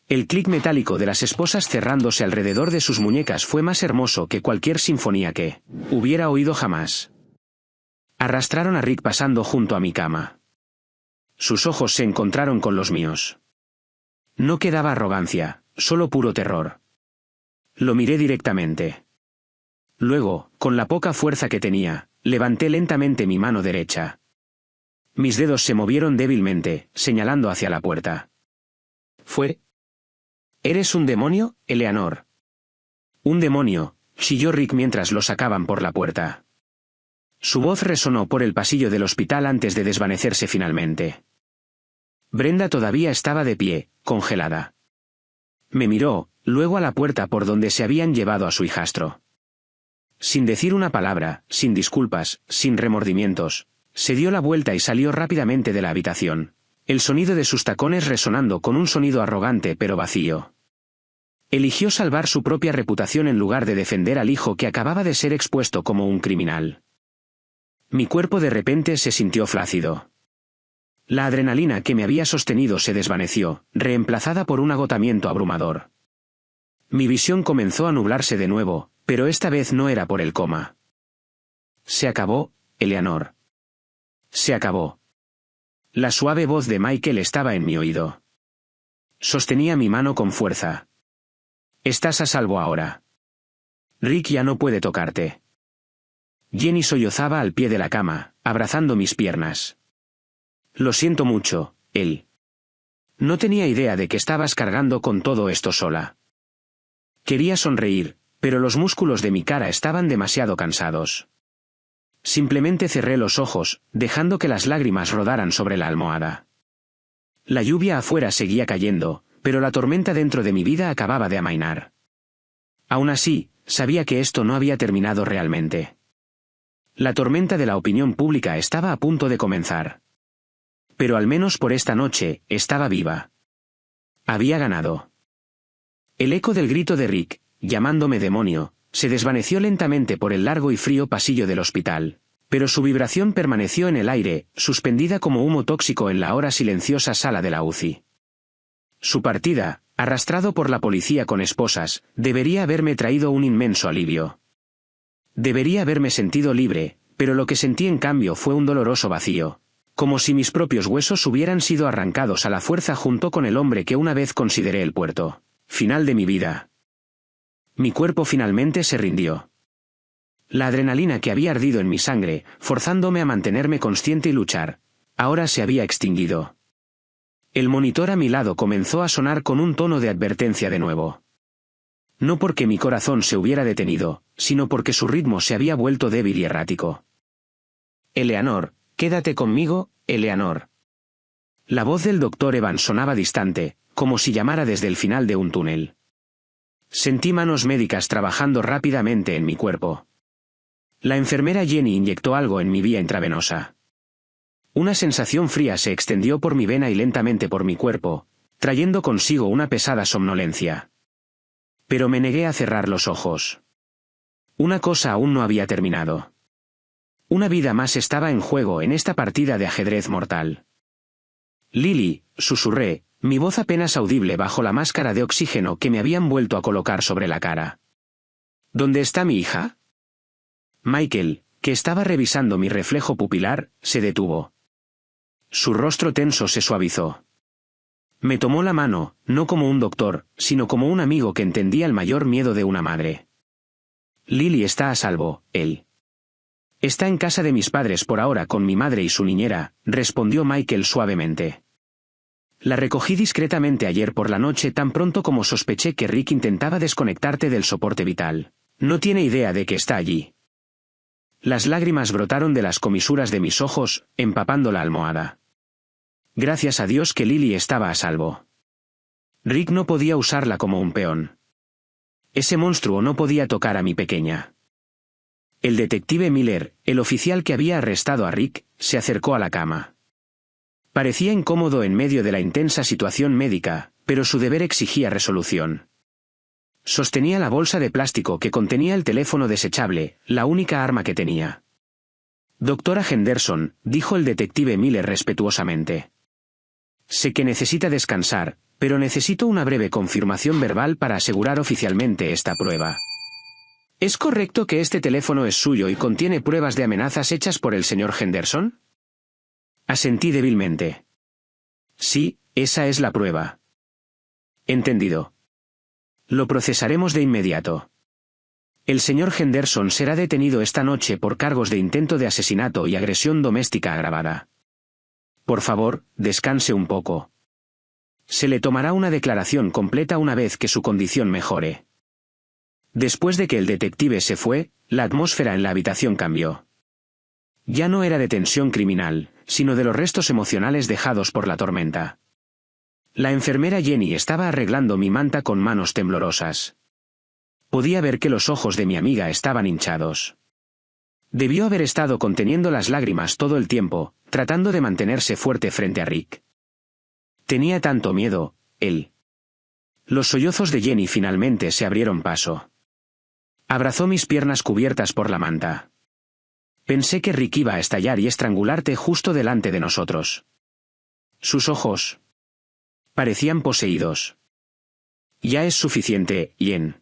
El clic metálico de las esposas cerrándose alrededor de sus muñecas fue más hermoso que cualquier sinfonía que hubiera oído jamás. Arrastraron a Rick pasando junto a mi cama. Sus ojos se encontraron con los míos. No quedaba arrogancia, solo puro terror. Lo miré directamente. Luego, con la poca fuerza que tenía, levanté lentamente mi mano derecha. Mis dedos se movieron débilmente, señalando hacia la puerta. Fue. ¿Eres un demonio, Eleanor? Un demonio, chilló Rick mientras lo sacaban por la puerta. Su voz resonó por el pasillo del hospital antes de desvanecerse finalmente. Brenda todavía estaba de pie, congelada. Me miró, luego a la puerta por donde se habían llevado a su hijastro. Sin decir una palabra, sin disculpas, sin remordimientos, se dio la vuelta y salió rápidamente de la habitación, el sonido de sus tacones resonando con un sonido arrogante pero vacío. Eligió salvar su propia reputación en lugar de defender al hijo que acababa de ser expuesto como un criminal. Mi cuerpo de repente se sintió flácido. La adrenalina que me había sostenido se desvaneció, reemplazada por un agotamiento abrumador. Mi visión comenzó a nublarse de nuevo, pero esta vez no era por el coma. Se acabó, Eleanor. Se acabó. La suave voz de Michael estaba en mi oído. Sostenía mi mano con fuerza. Estás a salvo ahora. Rick ya no puede tocarte. Jenny sollozaba al pie de la cama, abrazando mis piernas. Lo siento mucho, él. No tenía idea de que estabas cargando con todo esto sola. Quería sonreír, pero los músculos de mi cara estaban demasiado cansados. Simplemente cerré los ojos, dejando que las lágrimas rodaran sobre la almohada. La lluvia afuera seguía cayendo, pero la tormenta dentro de mi vida acababa de amainar. Aún así, sabía que esto no había terminado realmente. La tormenta de la opinión pública estaba a punto de comenzar. Pero al menos por esta noche, estaba viva. Había ganado. El eco del grito de Rick, llamándome demonio, se desvaneció lentamente por el largo y frío pasillo del hospital, pero su vibración permaneció en el aire, suspendida como humo tóxico en la ahora silenciosa sala de la UCI. Su partida, arrastrado por la policía con esposas, debería haberme traído un inmenso alivio. Debería haberme sentido libre, pero lo que sentí en cambio fue un doloroso vacío, como si mis propios huesos hubieran sido arrancados a la fuerza junto con el hombre que una vez consideré el puerto final de mi vida. Mi cuerpo finalmente se rindió. La adrenalina que había ardido en mi sangre, forzándome a mantenerme consciente y luchar, ahora se había extinguido. El monitor a mi lado comenzó a sonar con un tono de advertencia de nuevo. No porque mi corazón se hubiera detenido, sino porque su ritmo se había vuelto débil y errático. Eleanor, quédate conmigo, Eleanor. La voz del doctor Evans sonaba distante, como si llamara desde el final de un túnel. Sentí manos médicas trabajando rápidamente en mi cuerpo. La enfermera Jenny inyectó algo en mi vía intravenosa. Una sensación fría se extendió por mi vena y lentamente por mi cuerpo, trayendo consigo una pesada somnolencia. Pero me negué a cerrar los ojos. Una cosa aún no había terminado. Una vida más estaba en juego en esta partida de ajedrez mortal. Lily, susurré, mi voz apenas audible bajo la máscara de oxígeno que me habían vuelto a colocar sobre la cara. ¿Dónde está mi hija? Michael, que estaba revisando mi reflejo pupilar, se detuvo. Su rostro tenso se suavizó. Me tomó la mano, no como un doctor, sino como un amigo que entendía el mayor miedo de una madre. Lily está a salvo, él. Está en casa de mis padres por ahora con mi madre y su niñera, respondió Michael suavemente. La recogí discretamente ayer por la noche tan pronto como sospeché que Rick intentaba desconectarte del soporte vital. No tiene idea de que está allí. Las lágrimas brotaron de las comisuras de mis ojos, empapando la almohada. Gracias a Dios que Lily estaba a salvo. Rick no podía usarla como un peón. Ese monstruo no podía tocar a mi pequeña. El detective Miller, el oficial que había arrestado a Rick, se acercó a la cama. Parecía incómodo en medio de la intensa situación médica, pero su deber exigía resolución. Sostenía la bolsa de plástico que contenía el teléfono desechable, la única arma que tenía. Doctora Henderson, dijo el detective Miller respetuosamente. Sé que necesita descansar, pero necesito una breve confirmación verbal para asegurar oficialmente esta prueba. ¿Es correcto que este teléfono es suyo y contiene pruebas de amenazas hechas por el señor Henderson? Asentí débilmente. Sí, esa es la prueba. Entendido. Lo procesaremos de inmediato. El señor Henderson será detenido esta noche por cargos de intento de asesinato y agresión doméstica agravada. Por favor, descanse un poco. Se le tomará una declaración completa una vez que su condición mejore. Después de que el detective se fue, la atmósfera en la habitación cambió. Ya no era de tensión criminal, sino de los restos emocionales dejados por la tormenta. La enfermera Jenny estaba arreglando mi manta con manos temblorosas. Podía ver que los ojos de mi amiga estaban hinchados. Debió haber estado conteniendo las lágrimas todo el tiempo, tratando de mantenerse fuerte frente a Rick. Tenía tanto miedo, él. Los sollozos de Jenny finalmente se abrieron paso. Abrazó mis piernas cubiertas por la manta. Pensé que Rick iba a estallar y estrangularte justo delante de nosotros. Sus ojos parecían poseídos. Ya es suficiente, Jen.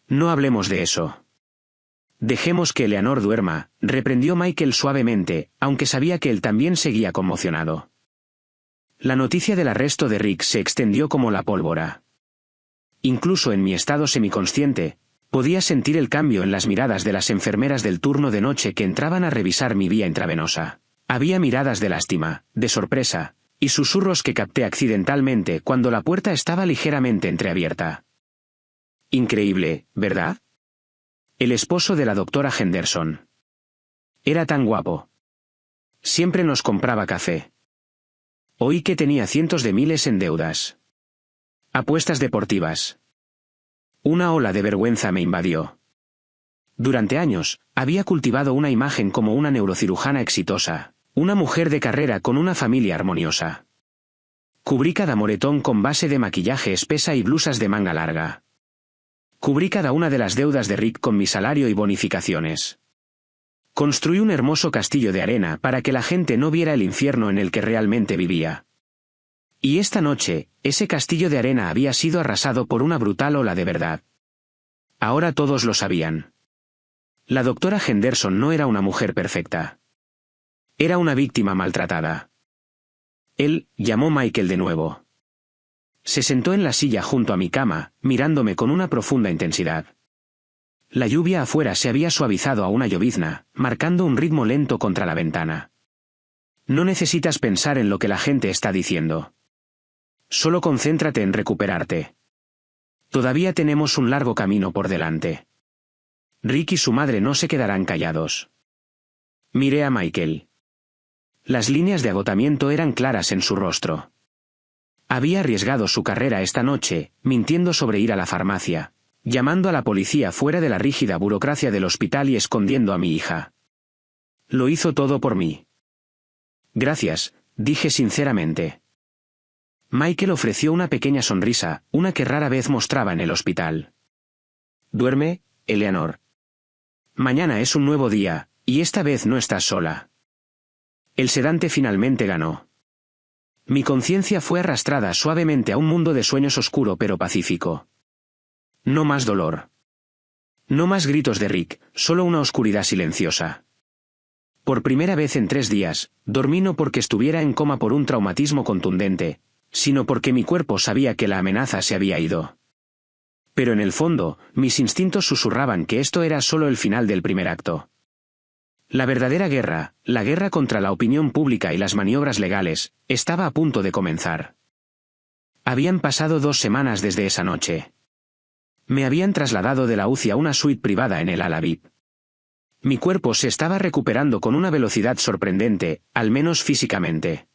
No hablemos de eso. Dejemos que Eleanor duerma, reprendió Michael suavemente, aunque sabía que él también seguía conmocionado. La noticia del arresto de Rick se extendió como la pólvora. Incluso en mi estado semiconsciente, podía sentir el cambio en las miradas de las enfermeras del turno de noche que entraban a revisar mi vía intravenosa. Había miradas de lástima, de sorpresa, y susurros que capté accidentalmente cuando la puerta estaba ligeramente entreabierta. Increíble, ¿verdad? El esposo de la doctora Henderson. Era tan guapo. Siempre nos compraba café. Oí que tenía cientos de miles en deudas. Apuestas deportivas. Una ola de vergüenza me invadió. Durante años, había cultivado una imagen como una neurocirujana exitosa, una mujer de carrera con una familia armoniosa. Cubrí cada moretón con base de maquillaje espesa y blusas de manga larga. Cubrí cada una de las deudas de Rick con mi salario y bonificaciones. Construí un hermoso castillo de arena para que la gente no viera el infierno en el que realmente vivía. Y esta noche, ese castillo de arena había sido arrasado por una brutal ola de verdad. Ahora todos lo sabían. La doctora Henderson no era una mujer perfecta. Era una víctima maltratada. Él llamó Michael de nuevo. Se sentó en la silla junto a mi cama, mirándome con una profunda intensidad. La lluvia afuera se había suavizado a una llovizna, marcando un ritmo lento contra la ventana. No necesitas pensar en lo que la gente está diciendo. Solo concéntrate en recuperarte. Todavía tenemos un largo camino por delante. Rick y su madre no se quedarán callados. Miré a Michael. Las líneas de agotamiento eran claras en su rostro. Había arriesgado su carrera esta noche, mintiendo sobre ir a la farmacia, llamando a la policía fuera de la rígida burocracia del hospital y escondiendo a mi hija. Lo hizo todo por mí. Gracias, dije sinceramente. Michael ofreció una pequeña sonrisa, una que rara vez mostraba en el hospital. Duerme, Eleanor. Mañana es un nuevo día, y esta vez no estás sola. El sedante finalmente ganó. Mi conciencia fue arrastrada suavemente a un mundo de sueños oscuro pero pacífico. No más dolor. No más gritos de Rick, solo una oscuridad silenciosa. Por primera vez en 3 días, dormí no porque estuviera en coma por un traumatismo contundente, sino porque mi cuerpo sabía que la amenaza se había ido. Pero en el fondo, mis instintos susurraban que esto era solo el final del primer acto. La verdadera guerra, la guerra contra la opinión pública y las maniobras legales, estaba a punto de comenzar. Habían pasado 2 semanas desde esa noche. Me habían trasladado de la UCI a una suite privada en el ala VIP. Mi cuerpo se estaba recuperando con una velocidad sorprendente, al menos físicamente.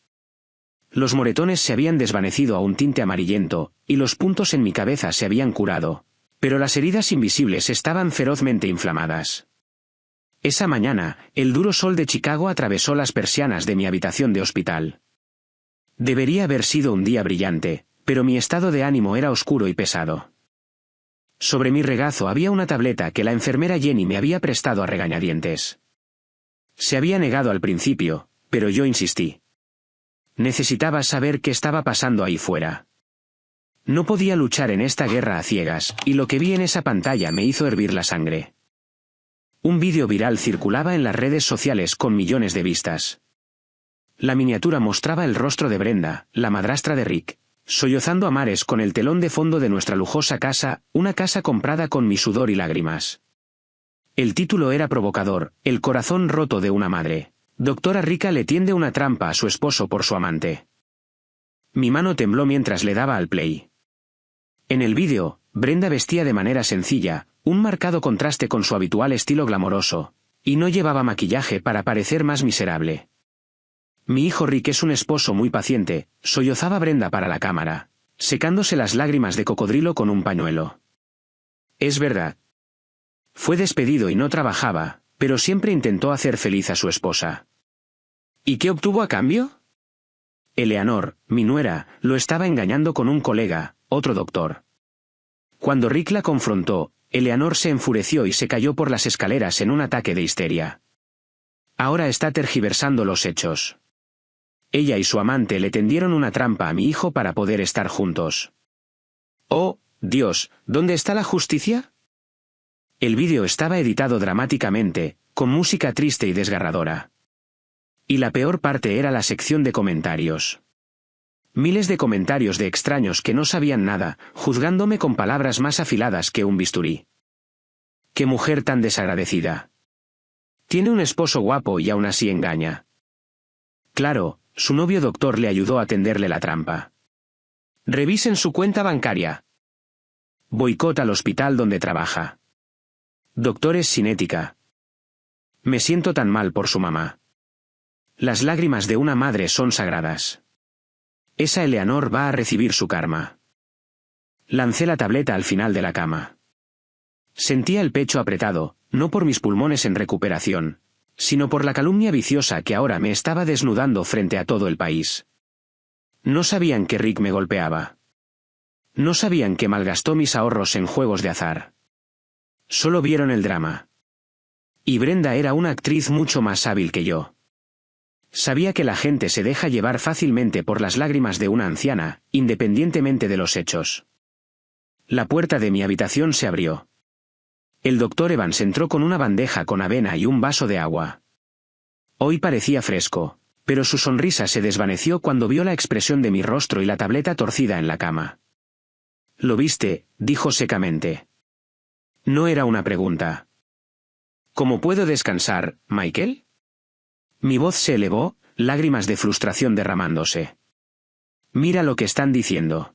Los moretones se habían desvanecido a un tinte amarillento, y los puntos en mi cabeza se habían curado, pero las heridas invisibles estaban ferozmente inflamadas. Esa mañana, el duro sol de Chicago atravesó las persianas de mi habitación de hospital. Debería haber sido un día brillante, pero mi estado de ánimo era oscuro y pesado. Sobre mi regazo había una tableta que la enfermera Jenny me había prestado a regañadientes. Se había negado al principio, pero yo insistí. Necesitaba saber qué estaba pasando ahí fuera. No podía luchar en esta guerra a ciegas, y lo que vi en esa pantalla me hizo hervir la sangre. Un vídeo viral circulaba en las redes sociales con millones de vistas. La miniatura mostraba el rostro de Brenda, la madrastra de Rick, sollozando a mares con el telón de fondo de nuestra lujosa casa, una casa comprada con mi sudor y lágrimas. El título era provocador: el corazón roto de una madre. Doctora Rica le tiende una trampa a su esposo por su amante. Mi mano tembló mientras le daba al play. En el vídeo, Brenda vestía de manera sencilla, un marcado contraste con su habitual estilo glamoroso, y no llevaba maquillaje para parecer más miserable. Mi hijo Rick es un esposo muy paciente, sollozaba Brenda para la cámara, secándose las lágrimas de cocodrilo con un pañuelo. Es verdad. Fue despedido y no trabajaba, pero siempre intentó hacer feliz a su esposa. ¿Y qué obtuvo a cambio? Eleanor, mi nuera, lo estaba engañando con un colega, otro doctor. Cuando Rick la confrontó, Eleanor se enfureció y se cayó por las escaleras en un ataque de histeria. Ahora está tergiversando los hechos. Ella y su amante le tendieron una trampa a mi hijo para poder estar juntos. Oh, Dios, ¿dónde está la justicia? El vídeo estaba editado dramáticamente, con música triste y desgarradora. Y la peor parte era la sección de comentarios. Miles de comentarios de extraños que no sabían nada, juzgándome con palabras más afiladas que un bisturí. ¡Qué mujer tan desagradecida! Tiene un esposo guapo y aún así engaña. Claro, su novio doctor le ayudó a tenderle la trampa. Revisen su cuenta bancaria. Boicot al hospital donde trabaja. Doctores sin ética. Me siento tan mal por su mamá. Las lágrimas de una madre son sagradas. Esa Eleanor va a recibir su karma. Lancé la tableta al final de la cama. Sentía el pecho apretado, no por mis pulmones en recuperación, sino por la calumnia viciosa que ahora me estaba desnudando frente a todo el país. No sabían que Rick me golpeaba. No sabían que malgastó mis ahorros en juegos de azar. Solo vieron el drama. Y Brenda era una actriz mucho más hábil que yo. Sabía que la gente se deja llevar fácilmente por las lágrimas de una anciana, independientemente de los hechos. La puerta de mi habitación se abrió. El doctor Evans entró con una bandeja con avena y un vaso de agua. Hoy parecía fresco, pero su sonrisa se desvaneció cuando vio la expresión de mi rostro y la tableta torcida en la cama. «¿Lo viste?», dijo secamente. No era una pregunta. «¿Cómo puedo descansar, Michael?». Mi voz se elevó, lágrimas de frustración derramándose. «Mira lo que están diciendo.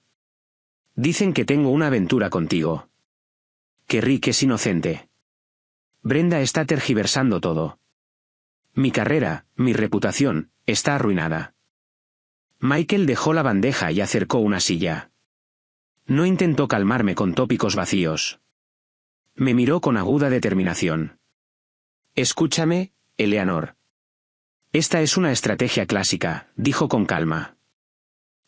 Dicen que tengo una aventura contigo. Que Rick es inocente. Brenda está tergiversando todo. Mi carrera, mi reputación, está arruinada». Michael dejó la bandeja y acercó una silla. No intentó calmarme con tópicos vacíos. Me miró con aguda determinación. «Escúchame, Eleanor. Esta es una estrategia clásica», dijo con calma.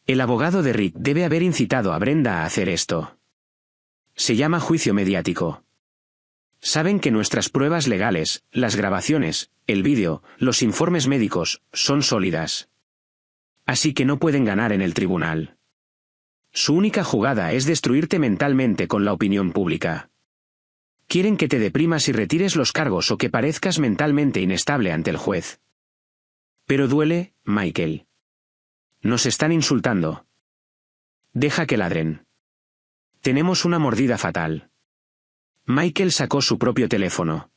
«El abogado de Rick debe haber incitado a Brenda a hacer esto. Se llama juicio mediático. Saben que nuestras pruebas legales, las grabaciones, el vídeo, los informes médicos, son sólidas. Así que no pueden ganar en el tribunal. Su única jugada es destruirte mentalmente con la opinión pública. Quieren que te deprimas y retires los cargos o que parezcas mentalmente inestable ante el juez. Pero duele, Michael. Nos están insultando. Deja que ladren. Tenemos una mordida fatal». Michael sacó su propio teléfono.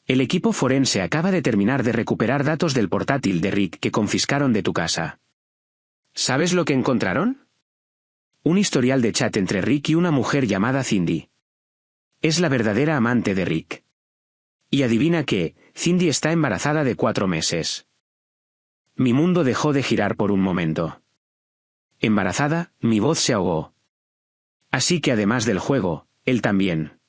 «El equipo forense acaba de terminar de recuperar datos del portátil de Rick que confiscaron de tu casa. ¿Sabes lo que encontraron? Un historial de chat entre Rick y una mujer llamada Cindy. Es la verdadera amante de Rick. Y adivina qué, Cindy está embarazada de 4 meses. Mi mundo dejó de girar por un momento. Embarazada, mi voz se ahogó. Así que además del juego, él también.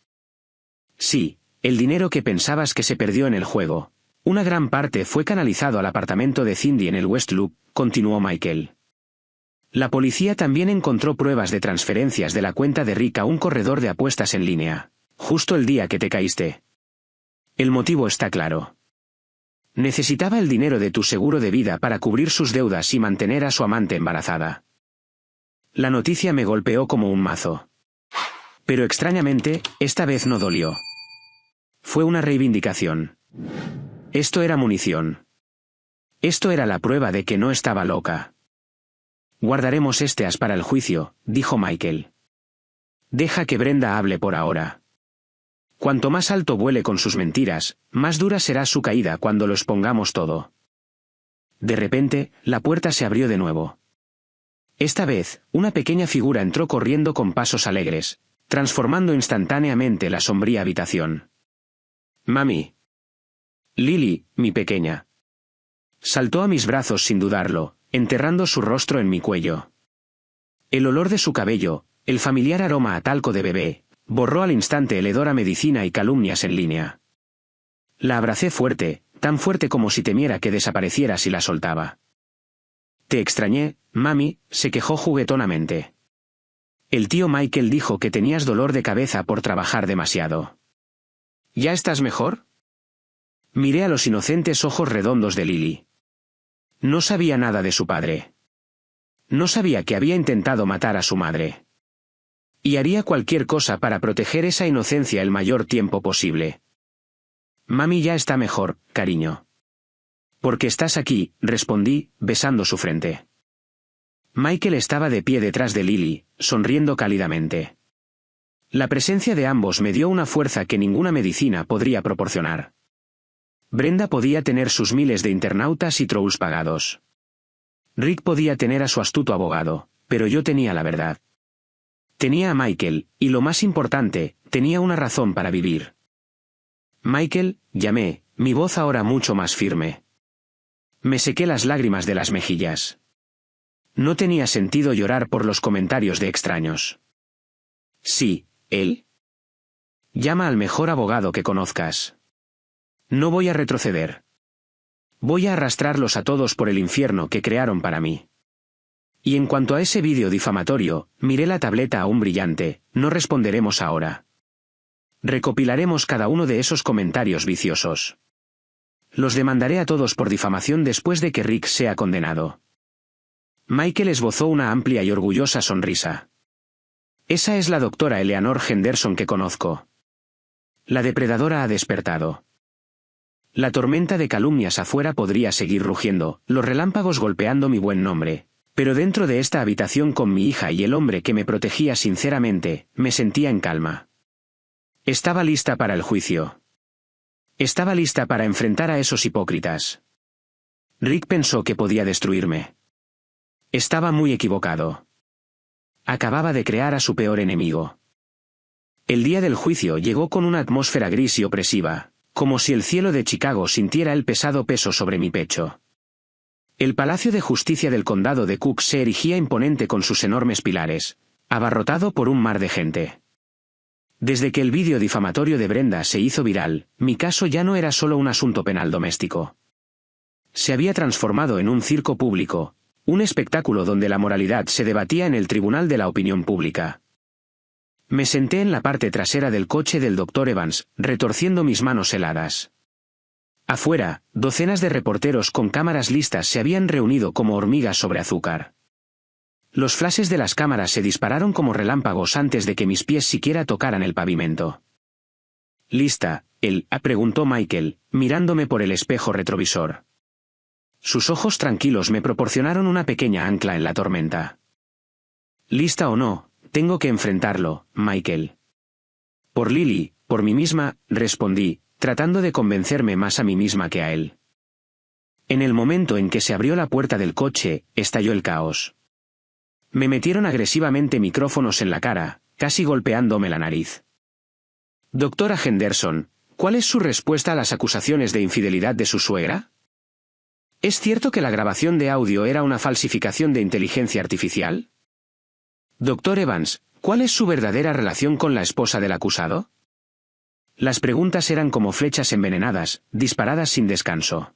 Sí, el dinero que pensabas que se perdió en el juego. Una gran parte fue canalizado al apartamento de Cindy en el West Loop, continuó Michael. La policía también encontró pruebas de transferencias de la cuenta de Rick a un corredor de apuestas en línea, justo el día que te caíste. El motivo está claro. Necesitaba el dinero de tu seguro de vida para cubrir sus deudas y mantener a su amante embarazada. La noticia me golpeó como un mazo. Pero extrañamente, esta vez no dolió. Fue una reivindicación. Esto era munición. Esto era la prueba de que no estaba loca. Guardaremos este as para el juicio, dijo Michael. Deja que Brenda hable por ahora. Cuanto más alto vuele con sus mentiras, más dura será su caída cuando lo expongamos todo. De repente, la puerta se abrió de nuevo. Esta vez, una pequeña figura entró corriendo con pasos alegres, transformando instantáneamente la sombría habitación. Mami. Lily, mi pequeña. Saltó a mis brazos sin dudarlo, enterrando su rostro en mi cuello. El olor de su cabello, el familiar aroma a talco de bebé, borró al instante el hedor a medicina y calumnias en línea. La abracé fuerte, tan fuerte como si temiera que desapareciera si la soltaba. Te extrañé, mami, se quejó juguetonamente. El tío Michael dijo que tenías dolor de cabeza por trabajar demasiado. ¿Ya estás mejor? Miré a los inocentes ojos redondos de Lily. No sabía nada de su padre. No sabía que había intentado matar a su madre. Y haría cualquier cosa para proteger esa inocencia el mayor tiempo posible. Mami ya está mejor, cariño. Porque estás aquí, respondí, besando su frente. Michael estaba de pie detrás de Lily, sonriendo cálidamente. La presencia de ambos me dio una fuerza que ninguna medicina podría proporcionar. Brenda podía tener sus miles de internautas y trolls pagados. Rick podía tener a su astuto abogado, pero yo tenía la verdad. Tenía a Michael, y lo más importante, tenía una razón para vivir. Michael, llamé, mi voz ahora mucho más firme. Me sequé las lágrimas de las mejillas. No tenía sentido llorar por los comentarios de extraños. Sí, él. Llama al mejor abogado que conozcas. No voy a retroceder. Voy a arrastrarlos a todos por el infierno que crearon para mí. Y en cuanto a ese vídeo difamatorio, miré la tableta aún brillante, no responderemos ahora. Recopilaremos cada uno de esos comentarios viciosos. Los demandaré a todos por difamación después de que Rick sea condenado. Michael esbozó una amplia y orgullosa sonrisa. Esa es la doctora Eleanor Henderson que conozco. La depredadora ha despertado. La tormenta de calumnias afuera podría seguir rugiendo, los relámpagos golpeando mi buen nombre. Pero dentro de esta habitación con mi hija y el hombre que me protegía sinceramente, me sentía en calma. Estaba lista para el juicio. Estaba lista para enfrentar a esos hipócritas. Rick pensó que podía destruirme. Estaba muy equivocado. Acababa de crear a su peor enemigo. El día del juicio llegó con una atmósfera gris y opresiva, como si el cielo de Chicago sintiera el pesado peso sobre mi pecho. El Palacio de Justicia del Condado de Cook se erigía imponente con sus enormes pilares, abarrotado por un mar de gente. Desde que el vídeo difamatorio de Brenda se hizo viral, mi caso ya no era solo un asunto penal doméstico. Se había transformado en un circo público, un espectáculo donde la moralidad se debatía en el tribunal de la opinión pública. Me senté en la parte trasera del coche del Dr. Evans, retorciendo mis manos heladas. Afuera, docenas de reporteros con cámaras listas se habían reunido como hormigas sobre azúcar. Los flashes de las cámaras se dispararon como relámpagos antes de que mis pies siquiera tocaran el pavimento. ¿Lista, preguntó Michael, mirándome por el espejo retrovisor. Sus ojos tranquilos me proporcionaron una pequeña ancla en la tormenta. Lista o no, tengo que enfrentarlo, Michael. Por Lily, por mí misma, respondí, tratando de convencerme más a mí misma que a él. En el momento en que se abrió la puerta del coche, estalló el caos. Me metieron agresivamente micrófonos en la cara, casi golpeándome la nariz. Doctora Henderson, ¿cuál es su respuesta a las acusaciones de infidelidad de su suegra? ¿Es cierto que la grabación de audio era una falsificación de inteligencia artificial? Doctor Evans, ¿cuál es su verdadera relación con la esposa del acusado? Las preguntas eran como flechas envenenadas, disparadas sin descanso.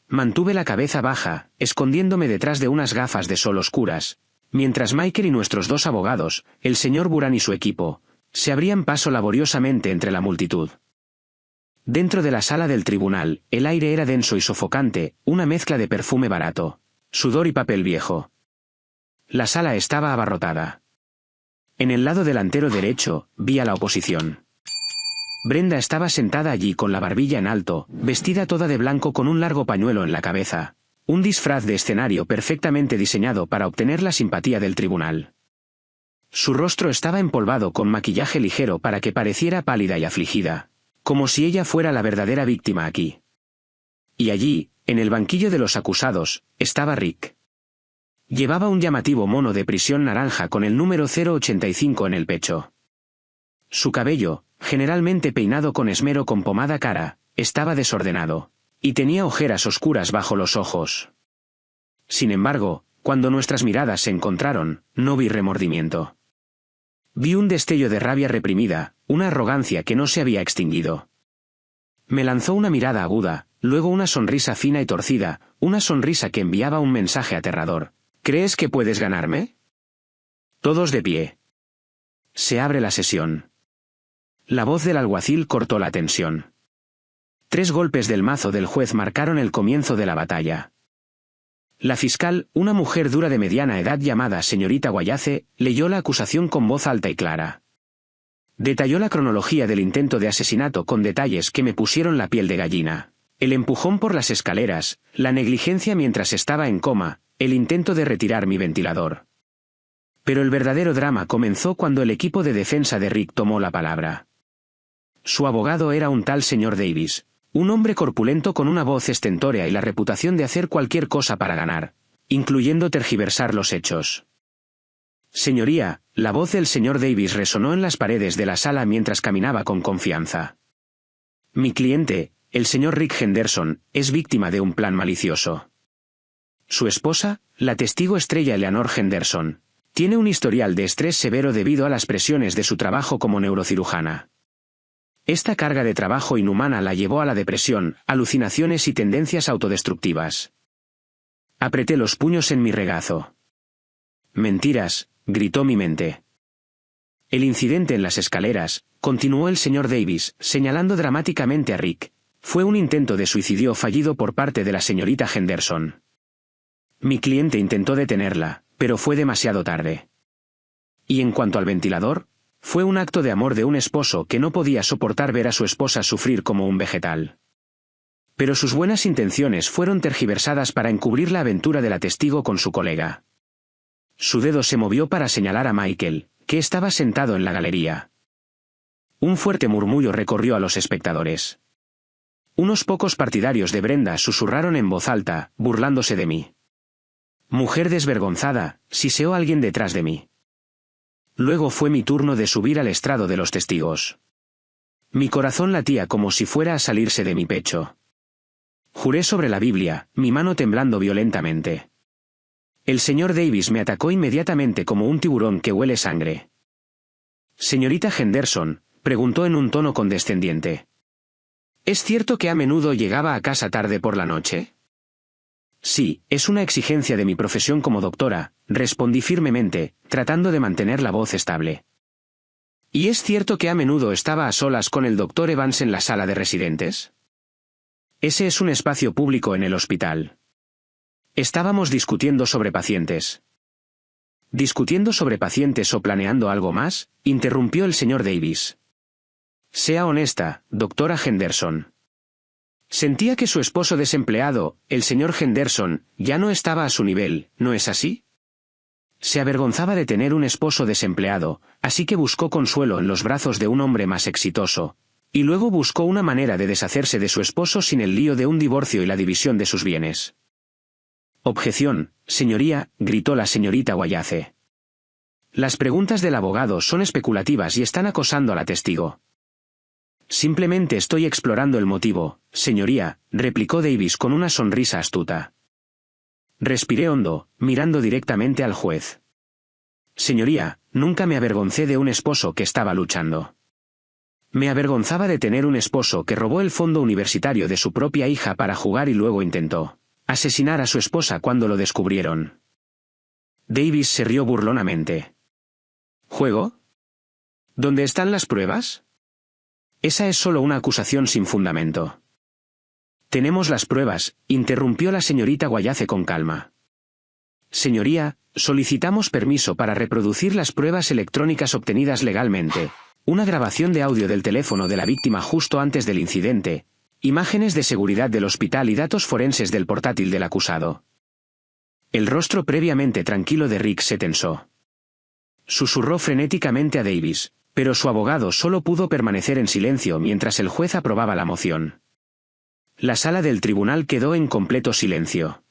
Mantuve la cabeza baja, escondiéndome detrás de unas gafas de sol oscuras, mientras Michael y nuestros dos abogados, el señor Buran y su equipo, se abrían paso laboriosamente entre la multitud. Dentro de la sala del tribunal, el aire era denso y sofocante, una mezcla de perfume barato, sudor y papel viejo. La sala estaba abarrotada. En el lado delantero derecho, vi a la oposición. Brenda estaba sentada allí con la barbilla en alto, vestida toda de blanco con un largo pañuelo en la cabeza. Un disfraz de escenario perfectamente diseñado para obtener la simpatía del tribunal. Su rostro estaba empolvado con maquillaje ligero para que pareciera pálida y afligida, como si ella fuera la verdadera víctima aquí. Y allí, en el banquillo de los acusados, estaba Rick. Llevaba un llamativo mono de prisión naranja con el número 085 en el pecho. Su cabello, generalmente peinado con esmero con pomada cara, estaba desordenado, y tenía ojeras oscuras bajo los ojos. Sin embargo, cuando nuestras miradas se encontraron, no vi remordimiento. Vi un destello de rabia reprimida, una arrogancia que no se había extinguido. Me lanzó una mirada aguda, luego una sonrisa fina y torcida, una sonrisa que enviaba un mensaje aterrador. ¿Crees que puedes ganarme? Todos de pie. Se abre la sesión. La voz del alguacil cortó la tensión. 3 golpes del mazo del juez marcaron el comienzo de la batalla. La fiscal, una mujer dura de mediana edad llamada señorita Guayace, leyó la acusación con voz alta y clara. Detalló la cronología del intento de asesinato con detalles que me pusieron la piel de gallina. El empujón por las escaleras, la negligencia mientras estaba en coma, el intento de retirar mi ventilador. Pero el verdadero drama comenzó cuando el equipo de defensa de Rick tomó la palabra. Su abogado era un tal señor Davis, un hombre corpulento con una voz estentórea y la reputación de hacer cualquier cosa para ganar, incluyendo tergiversar los hechos. Señoría, la voz del señor Davis resonó en las paredes de la sala mientras caminaba con confianza. Mi cliente, el señor Rick Henderson, es víctima de un plan malicioso. Su esposa, la testigo estrella Eleanor Henderson, tiene un historial de estrés severo debido a las presiones de su trabajo como neurocirujana. Esta carga de trabajo inhumana la llevó a la depresión, alucinaciones y tendencias autodestructivas. Apreté los puños en mi regazo. Mentiras, gritó mi mente. El incidente en las escaleras, continuó el señor Davis, señalando dramáticamente a Rick, fue un intento de suicidio fallido por parte de la señorita Henderson. Mi cliente intentó detenerla, pero fue demasiado tarde. Y en cuanto al ventilador, fue un acto de amor de un esposo que no podía soportar ver a su esposa sufrir como un vegetal. Pero sus buenas intenciones fueron tergiversadas para encubrir la aventura de la testigo con su colega. Su dedo se movió para señalar a Michael, que estaba sentado en la galería. Un fuerte murmullo recorrió a los espectadores. Unos pocos partidarios de Brenda susurraron en voz alta, burlándose de mí. Mujer desvergonzada, siseó alguien detrás de mí. Luego fue mi turno de subir al estrado de los testigos. Mi corazón latía como si fuera a salirse de mi pecho. Juré sobre la Biblia, mi mano temblando violentamente. El señor Davis me atacó inmediatamente como un tiburón que huele sangre. Señorita Henderson, preguntó en un tono condescendiente. ¿Es cierto que a menudo llegaba a casa tarde por la noche? Sí, es una exigencia de mi profesión como doctora, respondí firmemente, tratando de mantener la voz estable. ¿Y es cierto que a menudo estaba a solas con el doctor Evans en la sala de residentes? Ese es un espacio público en el hospital. Estábamos discutiendo sobre pacientes. ¿Discutiendo sobre pacientes o planeando algo más?, interrumpió el señor Davis. Sea honesta, doctora Henderson. Sentía que su esposo desempleado, el señor Henderson, ya no estaba a su nivel, ¿no es así? Se avergonzaba de tener un esposo desempleado, así que buscó consuelo en los brazos de un hombre más exitoso, y luego buscó una manera de deshacerse de su esposo sin el lío de un divorcio y la división de sus bienes. Objeción, señoría, gritó la señorita Guayace. Las preguntas del abogado son especulativas y están acosando a la testigo. Simplemente estoy explorando el motivo, señoría, replicó Davis con una sonrisa astuta. Respiré hondo, mirando directamente al juez. Señoría, nunca me avergoncé de un esposo que estaba luchando. Me avergonzaba de tener un esposo que robó el fondo universitario de su propia hija para jugar y luego intentó asesinar a su esposa cuando lo descubrieron. Davis se rió burlonamente. ¿Juego? ¿Dónde están las pruebas? Esa es solo una acusación sin fundamento. Tenemos las pruebas, interrumpió la señorita Wallace con calma. Señoría, solicitamos permiso para reproducir las pruebas electrónicas obtenidas legalmente. Una grabación de audio del teléfono de la víctima justo antes del incidente, imágenes de seguridad del hospital y datos forenses del portátil del acusado. El rostro previamente tranquilo de Rick se tensó. Susurró frenéticamente a Davis, pero su abogado solo pudo permanecer en silencio mientras el juez aprobaba la moción. La sala del tribunal quedó en completo silencio.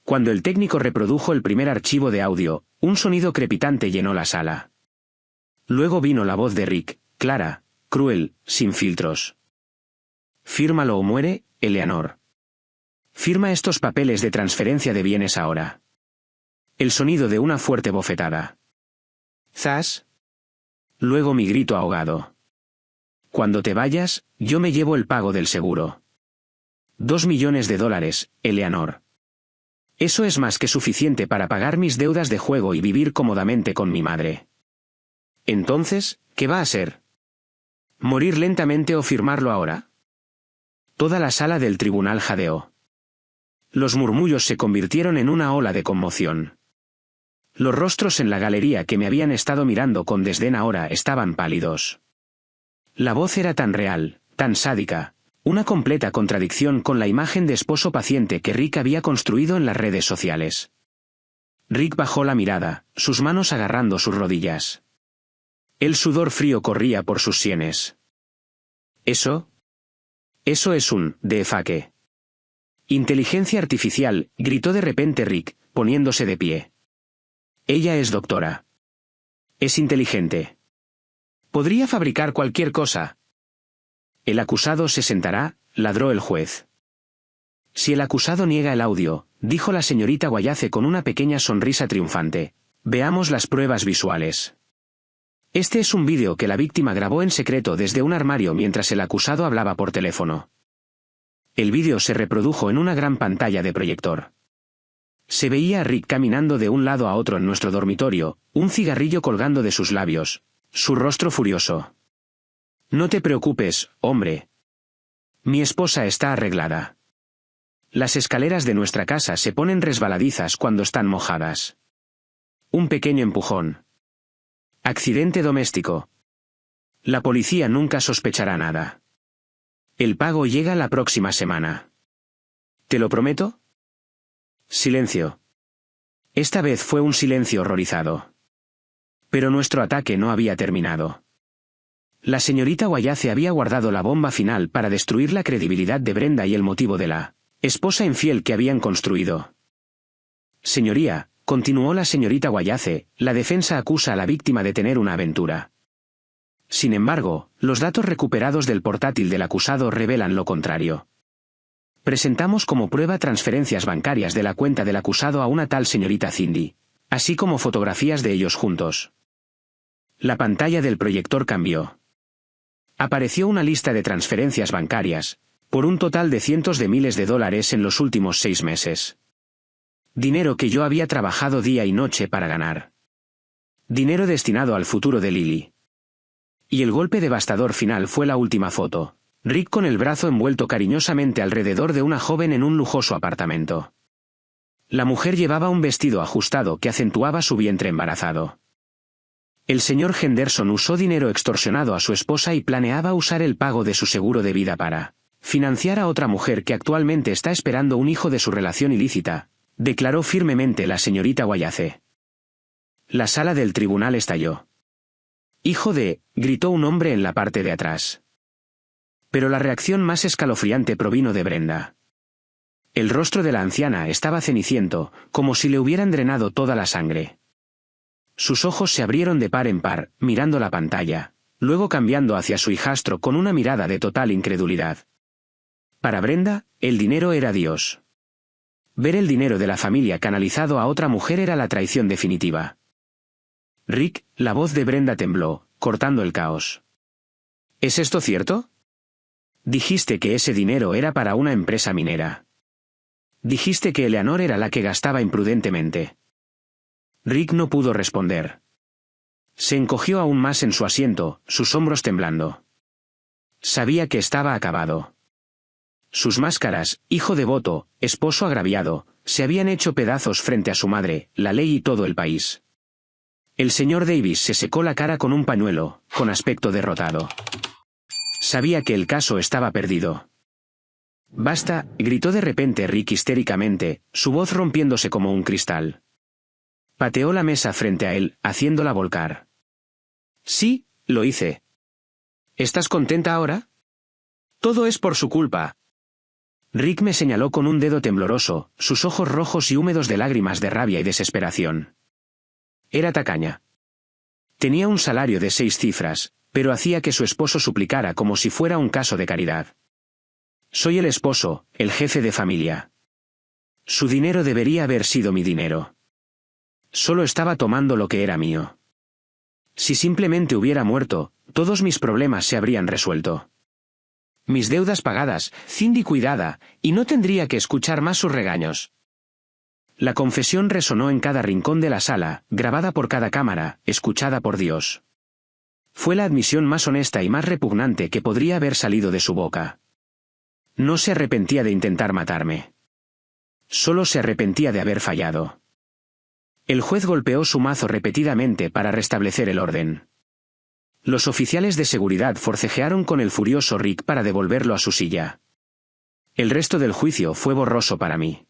Cuando el técnico reprodujo el primer archivo de audio, un sonido crepitante llenó la sala. Luego vino la voz de Rick, clara, cruel, sin filtros. Fírmalo o muere, Eleanor. Firma estos papeles de transferencia de bienes ahora. El sonido de una fuerte bofetada. Zas. Luego mi grito ahogado. Cuando te vayas, yo me llevo el pago del seguro. $2 millones, Eleanor. Eso es más que suficiente para pagar mis deudas de juego y vivir cómodamente con mi madre. Entonces, ¿qué va a ser? ¿Morir lentamente o firmarlo ahora? Toda la sala del tribunal jadeó. Los murmullos se convirtieron en una ola de conmoción. Los rostros en la galería que me habían estado mirando con desdén ahora estaban pálidos. La voz era tan real, tan sádica, una completa contradicción con la imagen de esposo paciente que Rick había construido en las redes sociales. Rick bajó la mirada, sus manos agarrando sus rodillas. El sudor frío corría por sus sienes. Eso es un defaque. Inteligencia artificial, gritó de repente Rick, poniéndose de pie. Ella es doctora. Es inteligente. Podría fabricar cualquier cosa. El acusado se sentará, ladró el juez. Si el acusado niega el audio, dijo la señorita Wallace con una pequeña sonrisa triunfante, veamos las pruebas visuales. Este es un vídeo que la víctima grabó en secreto desde un armario mientras el acusado hablaba por teléfono. El vídeo se reprodujo en una gran pantalla de proyector. Se veía a Rick caminando de un lado a otro en nuestro dormitorio, un cigarrillo colgando de sus labios, su rostro furioso. No te preocupes, hombre. Mi esposa está arreglada. Las escaleras de nuestra casa se ponen resbaladizas cuando están mojadas. Un pequeño empujón. Accidente doméstico. La policía nunca sospechará nada. El pago llega la próxima semana. ¿Te lo prometo? Silencio. Esta vez fue un silencio horrorizado. Pero nuestro ataque no había terminado. La señorita Wallace había guardado la bomba final para destruir la credibilidad de Brenda y el motivo de la esposa infiel que habían construido. Señoría, continuó la señorita Wallace, la defensa acusa a la víctima de tener una aventura. Sin embargo, los datos recuperados del portátil del acusado revelan lo contrario. Presentamos como prueba transferencias bancarias de la cuenta del acusado a una tal señorita Cindy, así como fotografías de ellos juntos. La pantalla del proyector cambió. Apareció una lista de transferencias bancarias, por un total de cientos de miles de dólares en los últimos 6 meses. Dinero que yo había trabajado día y noche para ganar. Dinero destinado al futuro de Lily. Y el golpe devastador final fue la última foto. Rick con el brazo envuelto cariñosamente alrededor de una joven en un lujoso apartamento. La mujer llevaba un vestido ajustado que acentuaba su vientre embarazado. El señor Henderson usó dinero extorsionado a su esposa y planeaba usar el pago de su seguro de vida para financiar a otra mujer que actualmente está esperando un hijo de su relación ilícita, declaró firmemente la señorita Wallace. La sala del tribunal estalló. Hijo de, gritó un hombre en la parte de atrás. Pero la reacción más escalofriante provino de Brenda. El rostro de la anciana estaba ceniciento, como si le hubieran drenado toda la sangre. Sus ojos se abrieron de par en par, mirando la pantalla, luego cambiando hacia su hijastro con una mirada de total incredulidad. Para Brenda, el dinero era Dios. Ver el dinero de la familia canalizado a otra mujer era la traición definitiva. Rick, la voz de Brenda tembló, cortando el caos. ¿Es esto cierto? Dijiste que ese dinero era para una empresa minera. Dijiste que Eleanor era la que gastaba imprudentemente. Rick no pudo responder. Se encogió aún más en su asiento, sus hombros temblando. Sabía que estaba acabado. Sus máscaras, hijo devoto, esposo agraviado, se habían hecho pedazos frente a su madre, la ley y todo el país. El señor Davis se secó la cara con un pañuelo, con aspecto derrotado. Sabía que el caso estaba perdido. «Basta», gritó de repente Rick histéricamente, su voz rompiéndose como un cristal. Pateó la mesa frente a él, haciéndola volcar. «Sí, lo hice». «¿Estás contenta ahora?» «Todo es por su culpa». Rick me señaló con un dedo tembloroso, sus ojos rojos y húmedos de lágrimas de rabia y desesperación. Era tacaña. Tenía un salario de 6 cifras, pero hacía que su esposo suplicara como si fuera un caso de caridad. Soy el esposo, el jefe de familia. Su dinero debería haber sido mi dinero. Solo estaba tomando lo que era mío. Si simplemente hubiera muerto, todos mis problemas se habrían resuelto. Mis deudas pagadas, Cindy cuidada, y no tendría que escuchar más sus regaños. La confesión resonó en cada rincón de la sala, grabada por cada cámara, escuchada por Dios. Fue la admisión más honesta y más repugnante que podría haber salido de su boca. No se arrepentía de intentar matarme. Solo se arrepentía de haber fallado. El juez golpeó su mazo repetidamente para restablecer el orden. Los oficiales de seguridad forcejearon con el furioso Rick para devolverlo a su silla. El resto del juicio fue borroso para mí.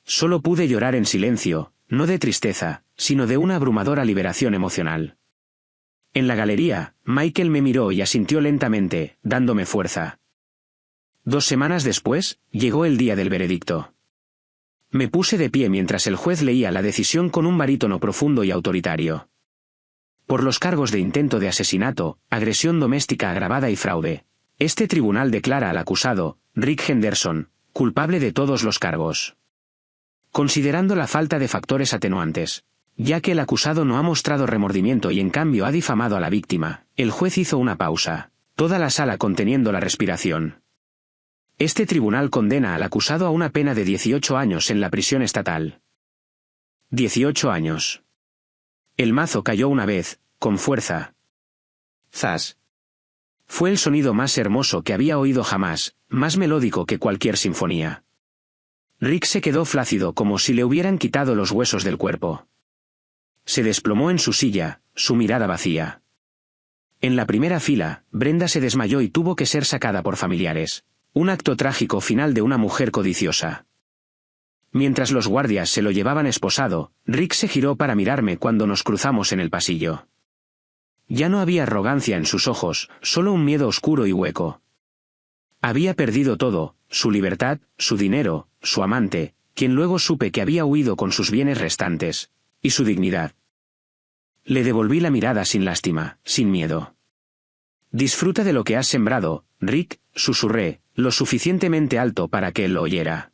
Solo pude llorar en silencio, no de tristeza, sino de una abrumadora liberación emocional. En la galería, Michael me miró y asintió lentamente, dándome fuerza. 2 semanas después, llegó el día del veredicto. Me puse de pie mientras el juez leía la decisión con un barítono profundo y autoritario. Por los cargos de intento de asesinato, agresión doméstica agravada y fraude, este tribunal declara al acusado, Rick Henderson, culpable de todos los cargos. Considerando la falta de factores atenuantes, ya que el acusado no ha mostrado remordimiento y en cambio ha difamado a la víctima, el juez hizo una pausa, toda la sala conteniendo la respiración. Este tribunal condena al acusado a una pena de 18 años en la prisión estatal. 18 años. El mazo cayó una vez, con fuerza. ¡Zas! Fue el sonido más hermoso que había oído jamás, más melódico que cualquier sinfonía. Rick se quedó flácido como si le hubieran quitado los huesos del cuerpo. Se desplomó en su silla, su mirada vacía. En la primera fila, Brenda se desmayó y tuvo que ser sacada por familiares. Un acto trágico final de una mujer codiciosa. Mientras los guardias se lo llevaban esposado, Rick se giró para mirarme cuando nos cruzamos en el pasillo. Ya no había arrogancia en sus ojos, solo un miedo oscuro y hueco. Había perdido todo, su libertad, su dinero, su amante, quien luego supe que había huido con sus bienes restantes, y su dignidad. Le devolví la mirada sin lástima, sin miedo. «Disfruta de lo que has sembrado, Rick», susurré, lo suficientemente alto para que él lo oyera.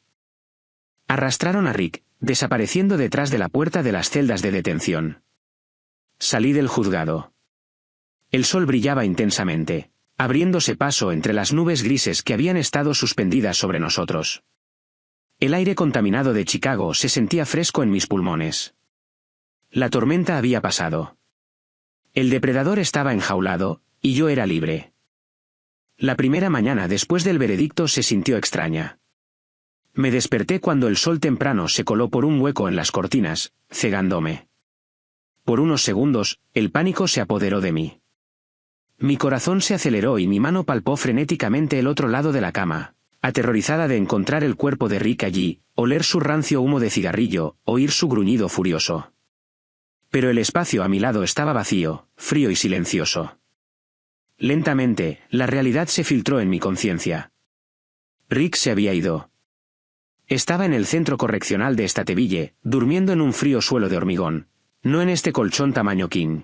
Arrastraron a Rick, desapareciendo detrás de la puerta de las celdas de detención. Salí del juzgado. El sol brillaba intensamente, abriéndose paso entre las nubes grises que habían estado suspendidas sobre nosotros. El aire contaminado de Chicago se sentía fresco en mis pulmones. La tormenta había pasado. El depredador estaba enjaulado, y yo era libre. La primera mañana después del veredicto se sintió extraña. Me desperté cuando el sol temprano se coló por un hueco en las cortinas, cegándome. Por unos segundos, el pánico se apoderó de mí. Mi corazón se aceleró y mi mano palpó frenéticamente el otro lado de la cama, aterrorizada de encontrar el cuerpo de Rick allí, oler su rancio humo de cigarrillo, oír su gruñido furioso. Pero el espacio a mi lado estaba vacío, frío y silencioso. Lentamente, la realidad se filtró en mi conciencia. Rick se había ido. Estaba en el centro correccional de Stateville, durmiendo en un frío suelo de hormigón, no en este colchón tamaño king.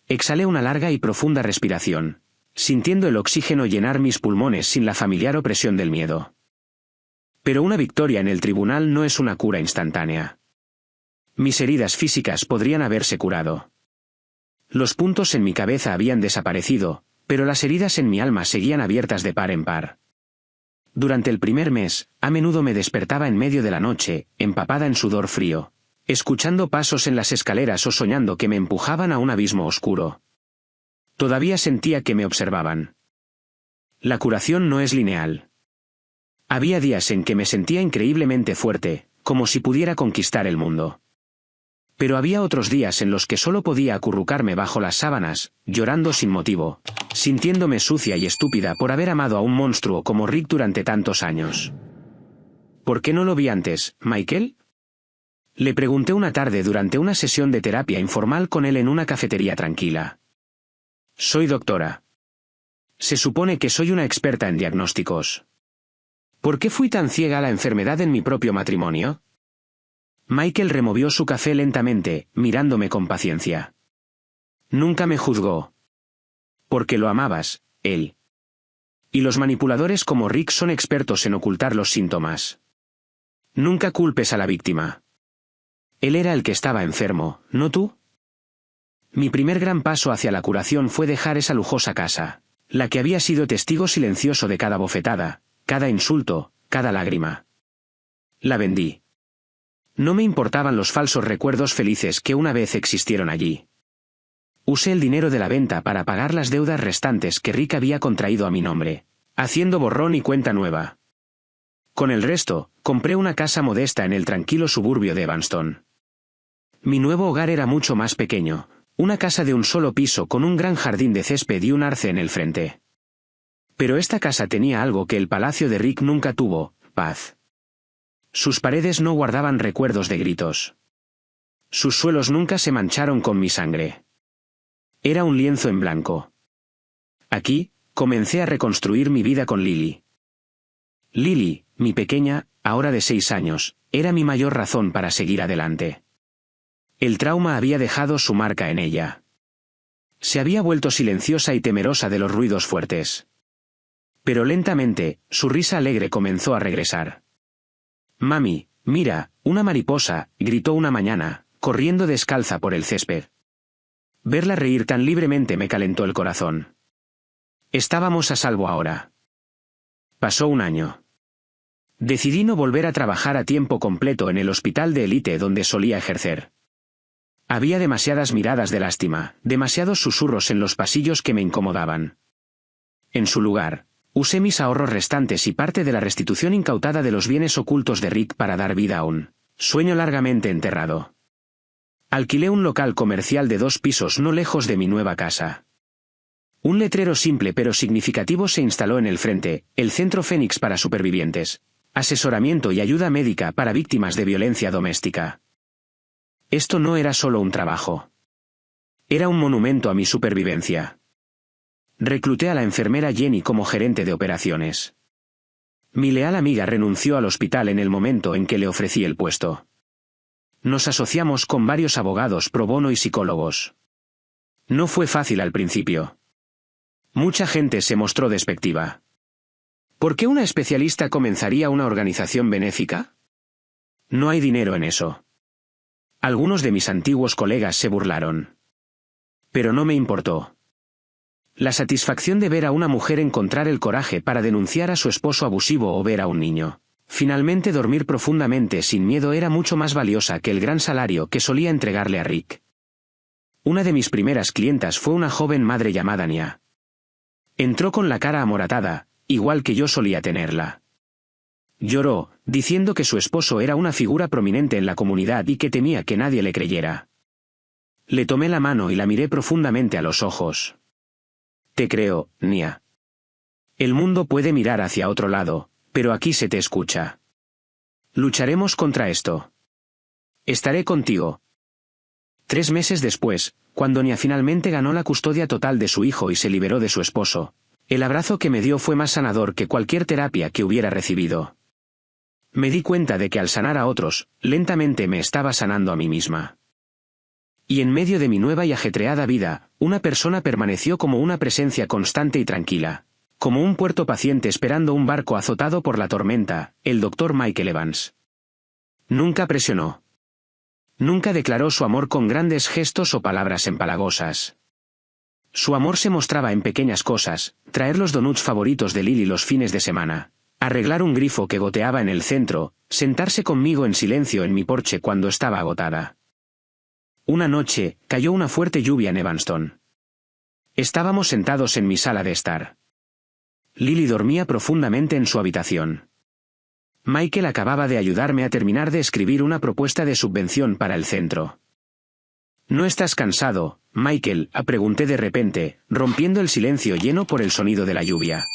Exhalé una larga y profunda respiración, sintiendo el oxígeno llenar mis pulmones sin la familiar opresión del miedo. Pero una victoria en el tribunal no es una cura instantánea. Mis heridas físicas podrían haberse curado. Los puntos en mi cabeza habían desaparecido, pero las heridas en mi alma seguían abiertas de par en par. Durante el primer mes, a menudo me despertaba en medio de la noche, empapada en sudor frío, escuchando pasos en las escaleras o soñando que me empujaban a un abismo oscuro. Todavía sentía que me observaban. La curación no es lineal. Había días en que me sentía increíblemente fuerte, como si pudiera conquistar el mundo. Pero había otros días en los que solo podía acurrucarme bajo las sábanas, llorando sin motivo, sintiéndome sucia y estúpida por haber amado a un monstruo como Rick durante tantos años. ¿Por qué no lo vi antes, Michael? Le pregunté una tarde durante una sesión de terapia informal con él en una cafetería tranquila. Soy doctora. Se supone que soy una experta en diagnósticos. ¿Por qué fui tan ciega a la enfermedad en mi propio matrimonio? Michael removió su café lentamente, mirándome con paciencia. Nunca me juzgó. Porque lo amabas, él. Y los manipuladores como Rick son expertos en ocultar los síntomas. Nunca culpes a la víctima. Él era el que estaba enfermo, ¿no tú? Mi primer gran paso hacia la curación fue dejar esa lujosa casa, la que había sido testigo silencioso de cada bofetada, cada insulto, cada lágrima. La vendí. No me importaban los falsos recuerdos felices que una vez existieron allí. Usé el dinero de la venta para pagar las deudas restantes que Rick había contraído a mi nombre, haciendo borrón y cuenta nueva. Con el resto, compré una casa modesta en el tranquilo suburbio de Evanston. Mi nuevo hogar era mucho más pequeño, una casa de un solo piso con un gran jardín de césped y un arce en el frente. Pero esta casa tenía algo que el palacio de Rick nunca tuvo: paz. Sus paredes no guardaban recuerdos de gritos. Sus suelos nunca se mancharon con mi sangre. Era un lienzo en blanco. Aquí, comencé a reconstruir mi vida con Lily. Lily, mi pequeña, ahora de 6 años, era mi mayor razón para seguir adelante. El trauma había dejado su marca en ella. Se había vuelto silenciosa y temerosa de los ruidos fuertes. Pero lentamente, su risa alegre comenzó a regresar. «Mami, mira, una mariposa», gritó una mañana, corriendo descalza por el césped. Verla reír tan libremente me calentó el corazón. Estábamos a salvo ahora. Pasó un año. Decidí no volver a trabajar a tiempo completo en el hospital de élite donde solía ejercer. Había demasiadas miradas de lástima, demasiados susurros en los pasillos que me incomodaban. En su lugar, usé mis ahorros restantes y parte de la restitución incautada de los bienes ocultos de Rick para dar vida a un sueño largamente enterrado. Alquilé un local comercial de 2 pisos no lejos de mi nueva casa. Un letrero simple pero significativo se instaló en el frente: el Centro Fénix para supervivientes, asesoramiento y ayuda médica para víctimas de violencia doméstica. Esto no era solo un trabajo. Era un monumento a mi supervivencia. Recluté a la enfermera Jenny como gerente de operaciones. Mi leal amiga renunció al hospital en el momento en que le ofrecí el puesto. Nos asociamos con varios abogados pro bono y psicólogos. No fue fácil al principio. Mucha gente se mostró despectiva. ¿Por qué una especialista comenzaría una organización benéfica? No hay dinero en eso. Algunos de mis antiguos colegas se burlaron. Pero no me importó. La satisfacción de ver a una mujer encontrar el coraje para denunciar a su esposo abusivo o ver a un niño finalmente dormir profundamente sin miedo era mucho más valiosa que el gran salario que solía entregarle a Rick. Una de mis primeras clientas fue una joven madre llamada Nia. Entró con la cara amoratada, igual que yo solía tenerla. Lloró, diciendo que su esposo era una figura prominente en la comunidad y que temía que nadie le creyera. Le tomé la mano y la miré profundamente a los ojos. Te creo, Nia. El mundo puede mirar hacia otro lado, pero aquí se te escucha. Lucharemos contra esto. Estaré contigo. 3 meses después, cuando Nia finalmente ganó la custodia total de su hijo y se liberó de su esposo, el abrazo que me dio fue más sanador que cualquier terapia que hubiera recibido. Me di cuenta de que al sanar a otros, lentamente me estaba sanando a mí misma. Y en medio de mi nueva y ajetreada vida, una persona permaneció como una presencia constante y tranquila, como un puerto paciente esperando un barco azotado por la tormenta: el Dr. Michael Evans. Nunca presionó. Nunca declaró su amor con grandes gestos o palabras empalagosas. Su amor se mostraba en pequeñas cosas: traer los donuts favoritos de Lily los fines de semana, arreglar un grifo que goteaba en el centro, sentarse conmigo en silencio en mi porche cuando estaba agotada. Una noche, cayó una fuerte lluvia en Evanston. Estábamos sentados en mi sala de estar. Lily dormía profundamente en su habitación. Michael acababa de ayudarme a terminar de escribir una propuesta de subvención para el centro. ¿No estás cansado, Michael?, pregunté de repente, rompiendo el silencio lleno por el sonido de la lluvia.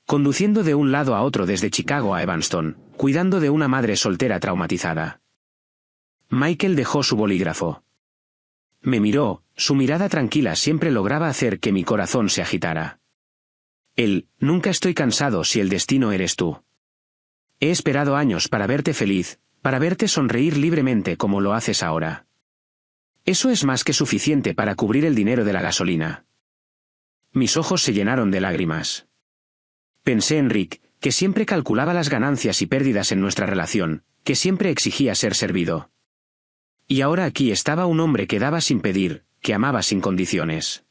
Conduciendo de un lado a otro desde Chicago a Evanston, cuidando de una madre soltera traumatizada. Michael dejó su bolígrafo. Me miró, su mirada tranquila siempre lograba hacer que mi corazón se agitara. Nunca estoy cansado si el destino eres tú. He esperado años para verte feliz, para verte sonreír libremente como lo haces ahora. Eso es más que suficiente para cubrir el dinero de la gasolina. Mis ojos se llenaron de lágrimas. Pensé en Rick, que siempre calculaba las ganancias y pérdidas en nuestra relación, que siempre exigía ser servido. Y ahora aquí estaba un hombre que daba sin pedir, que amaba sin condiciones.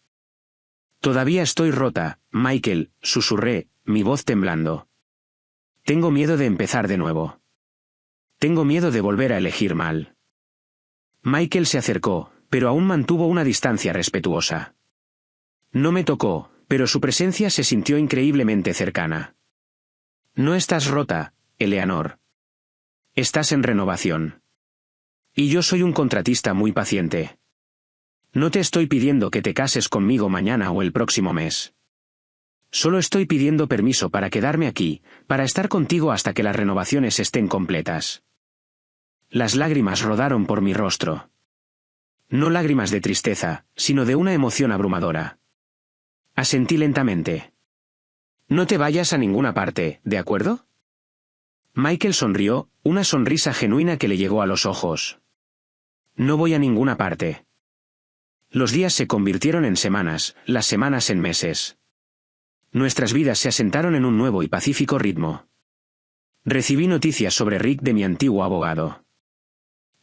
Todavía estoy rota, Michael, susurré, mi voz temblando. Tengo miedo de empezar de nuevo. Tengo miedo de volver a elegir mal. Michael se acercó, pero aún mantuvo una distancia respetuosa. No me tocó, pero su presencia se sintió increíblemente cercana. No estás rota, Eleanor. Estás en renovación. Y yo soy un contratista muy paciente. No te estoy pidiendo que te cases conmigo mañana o el próximo mes. Solo estoy pidiendo permiso para quedarme aquí, para estar contigo hasta que las renovaciones estén completas. Las lágrimas rodaron por mi rostro. No lágrimas de tristeza, sino de una emoción abrumadora. Asentí lentamente. No te vayas a ninguna parte, ¿de acuerdo? Michael sonrió, una sonrisa genuina que le llegó a los ojos. No voy a ninguna parte. Los días se convirtieron en semanas, las semanas en meses. Nuestras vidas se asentaron en un nuevo y pacífico ritmo. Recibí noticias sobre Rick de mi antiguo abogado.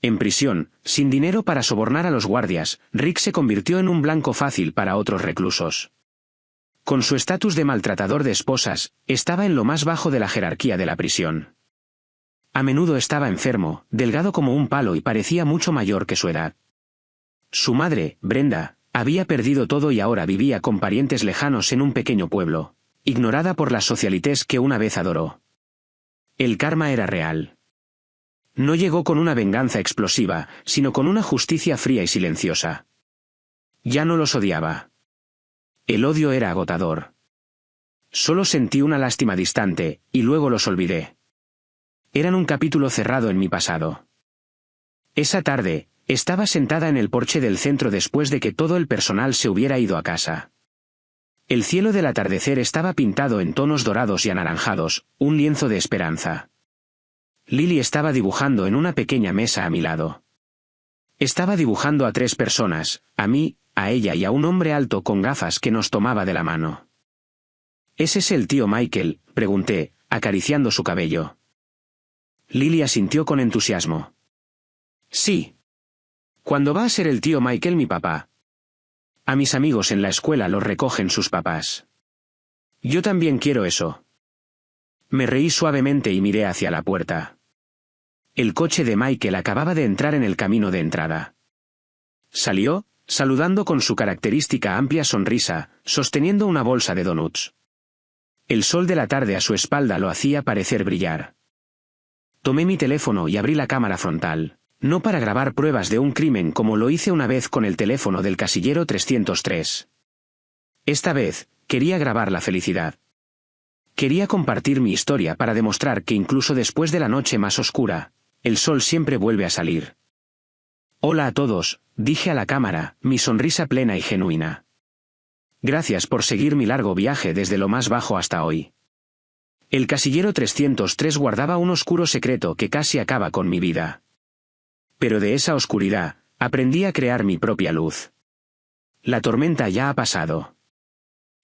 En prisión, sin dinero para sobornar a los guardias, Rick se convirtió en un blanco fácil para otros reclusos. Con su estatus de maltratador de esposas, estaba en lo más bajo de la jerarquía de la prisión. A menudo estaba enfermo, delgado como un palo y parecía mucho mayor que su edad. Su madre, Brenda, había perdido todo y ahora vivía con parientes lejanos en un pequeño pueblo, ignorada por las socialites que una vez adoró. El karma era real. No llegó con una venganza explosiva, sino con una justicia fría y silenciosa. Ya no los odiaba. El odio era agotador. Solo sentí una lástima distante, y luego los olvidé. Eran un capítulo cerrado en mi pasado. Esa tarde, estaba sentada en el porche del centro después de que todo el personal se hubiera ido a casa. El cielo del atardecer estaba pintado en tonos dorados y anaranjados, un lienzo de esperanza. Lily estaba dibujando en una pequeña mesa a mi lado. Estaba dibujando a 3 personas, a mí, a ella y a un hombre alto con gafas que nos tomaba de la mano. ¿Ese es el tío Michael?, pregunté, acariciando su cabello. Lily asintió con entusiasmo. Sí. ¿Cuándo va a ser el tío Michael mi papá? A mis amigos en la escuela los recogen sus papás. Yo también quiero eso. Me reí suavemente y miré hacia la puerta. El coche de Michael acababa de entrar en el camino de entrada. Salió, saludando con su característica amplia sonrisa, sosteniendo una bolsa de donuts. El sol de la tarde a su espalda lo hacía parecer brillar. Tomé mi teléfono y abrí la cámara frontal, no para grabar pruebas de un crimen como lo hice una vez con el teléfono del casillero 303. Esta vez, quería grabar la felicidad. Quería compartir mi historia para demostrar que incluso después de la noche más oscura, el sol siempre vuelve a salir. Hola a todos, dije a la cámara, mi sonrisa plena y genuina. Gracias por seguir mi largo viaje desde lo más bajo hasta hoy. El casillero 303 guardaba un oscuro secreto que casi acaba con mi vida. Pero de esa oscuridad, aprendí a crear mi propia luz. La tormenta ya ha pasado.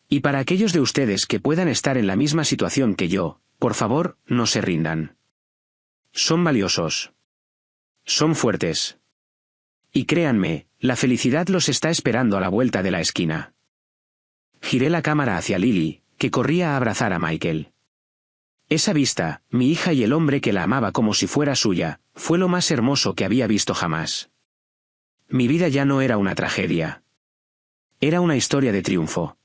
Y para aquellos de ustedes que puedan estar en la misma situación que yo, por favor, no se rindan. Son valiosos. Son fuertes. Y créanme, la felicidad los está esperando a la vuelta de la esquina. Giré la cámara hacia Lily, que corría a abrazar a Michael. Esa vista, mi hija y el hombre que la amaba como si fuera suya, fue lo más hermoso que había visto jamás. Mi vida ya no era una tragedia. Era una historia de triunfo.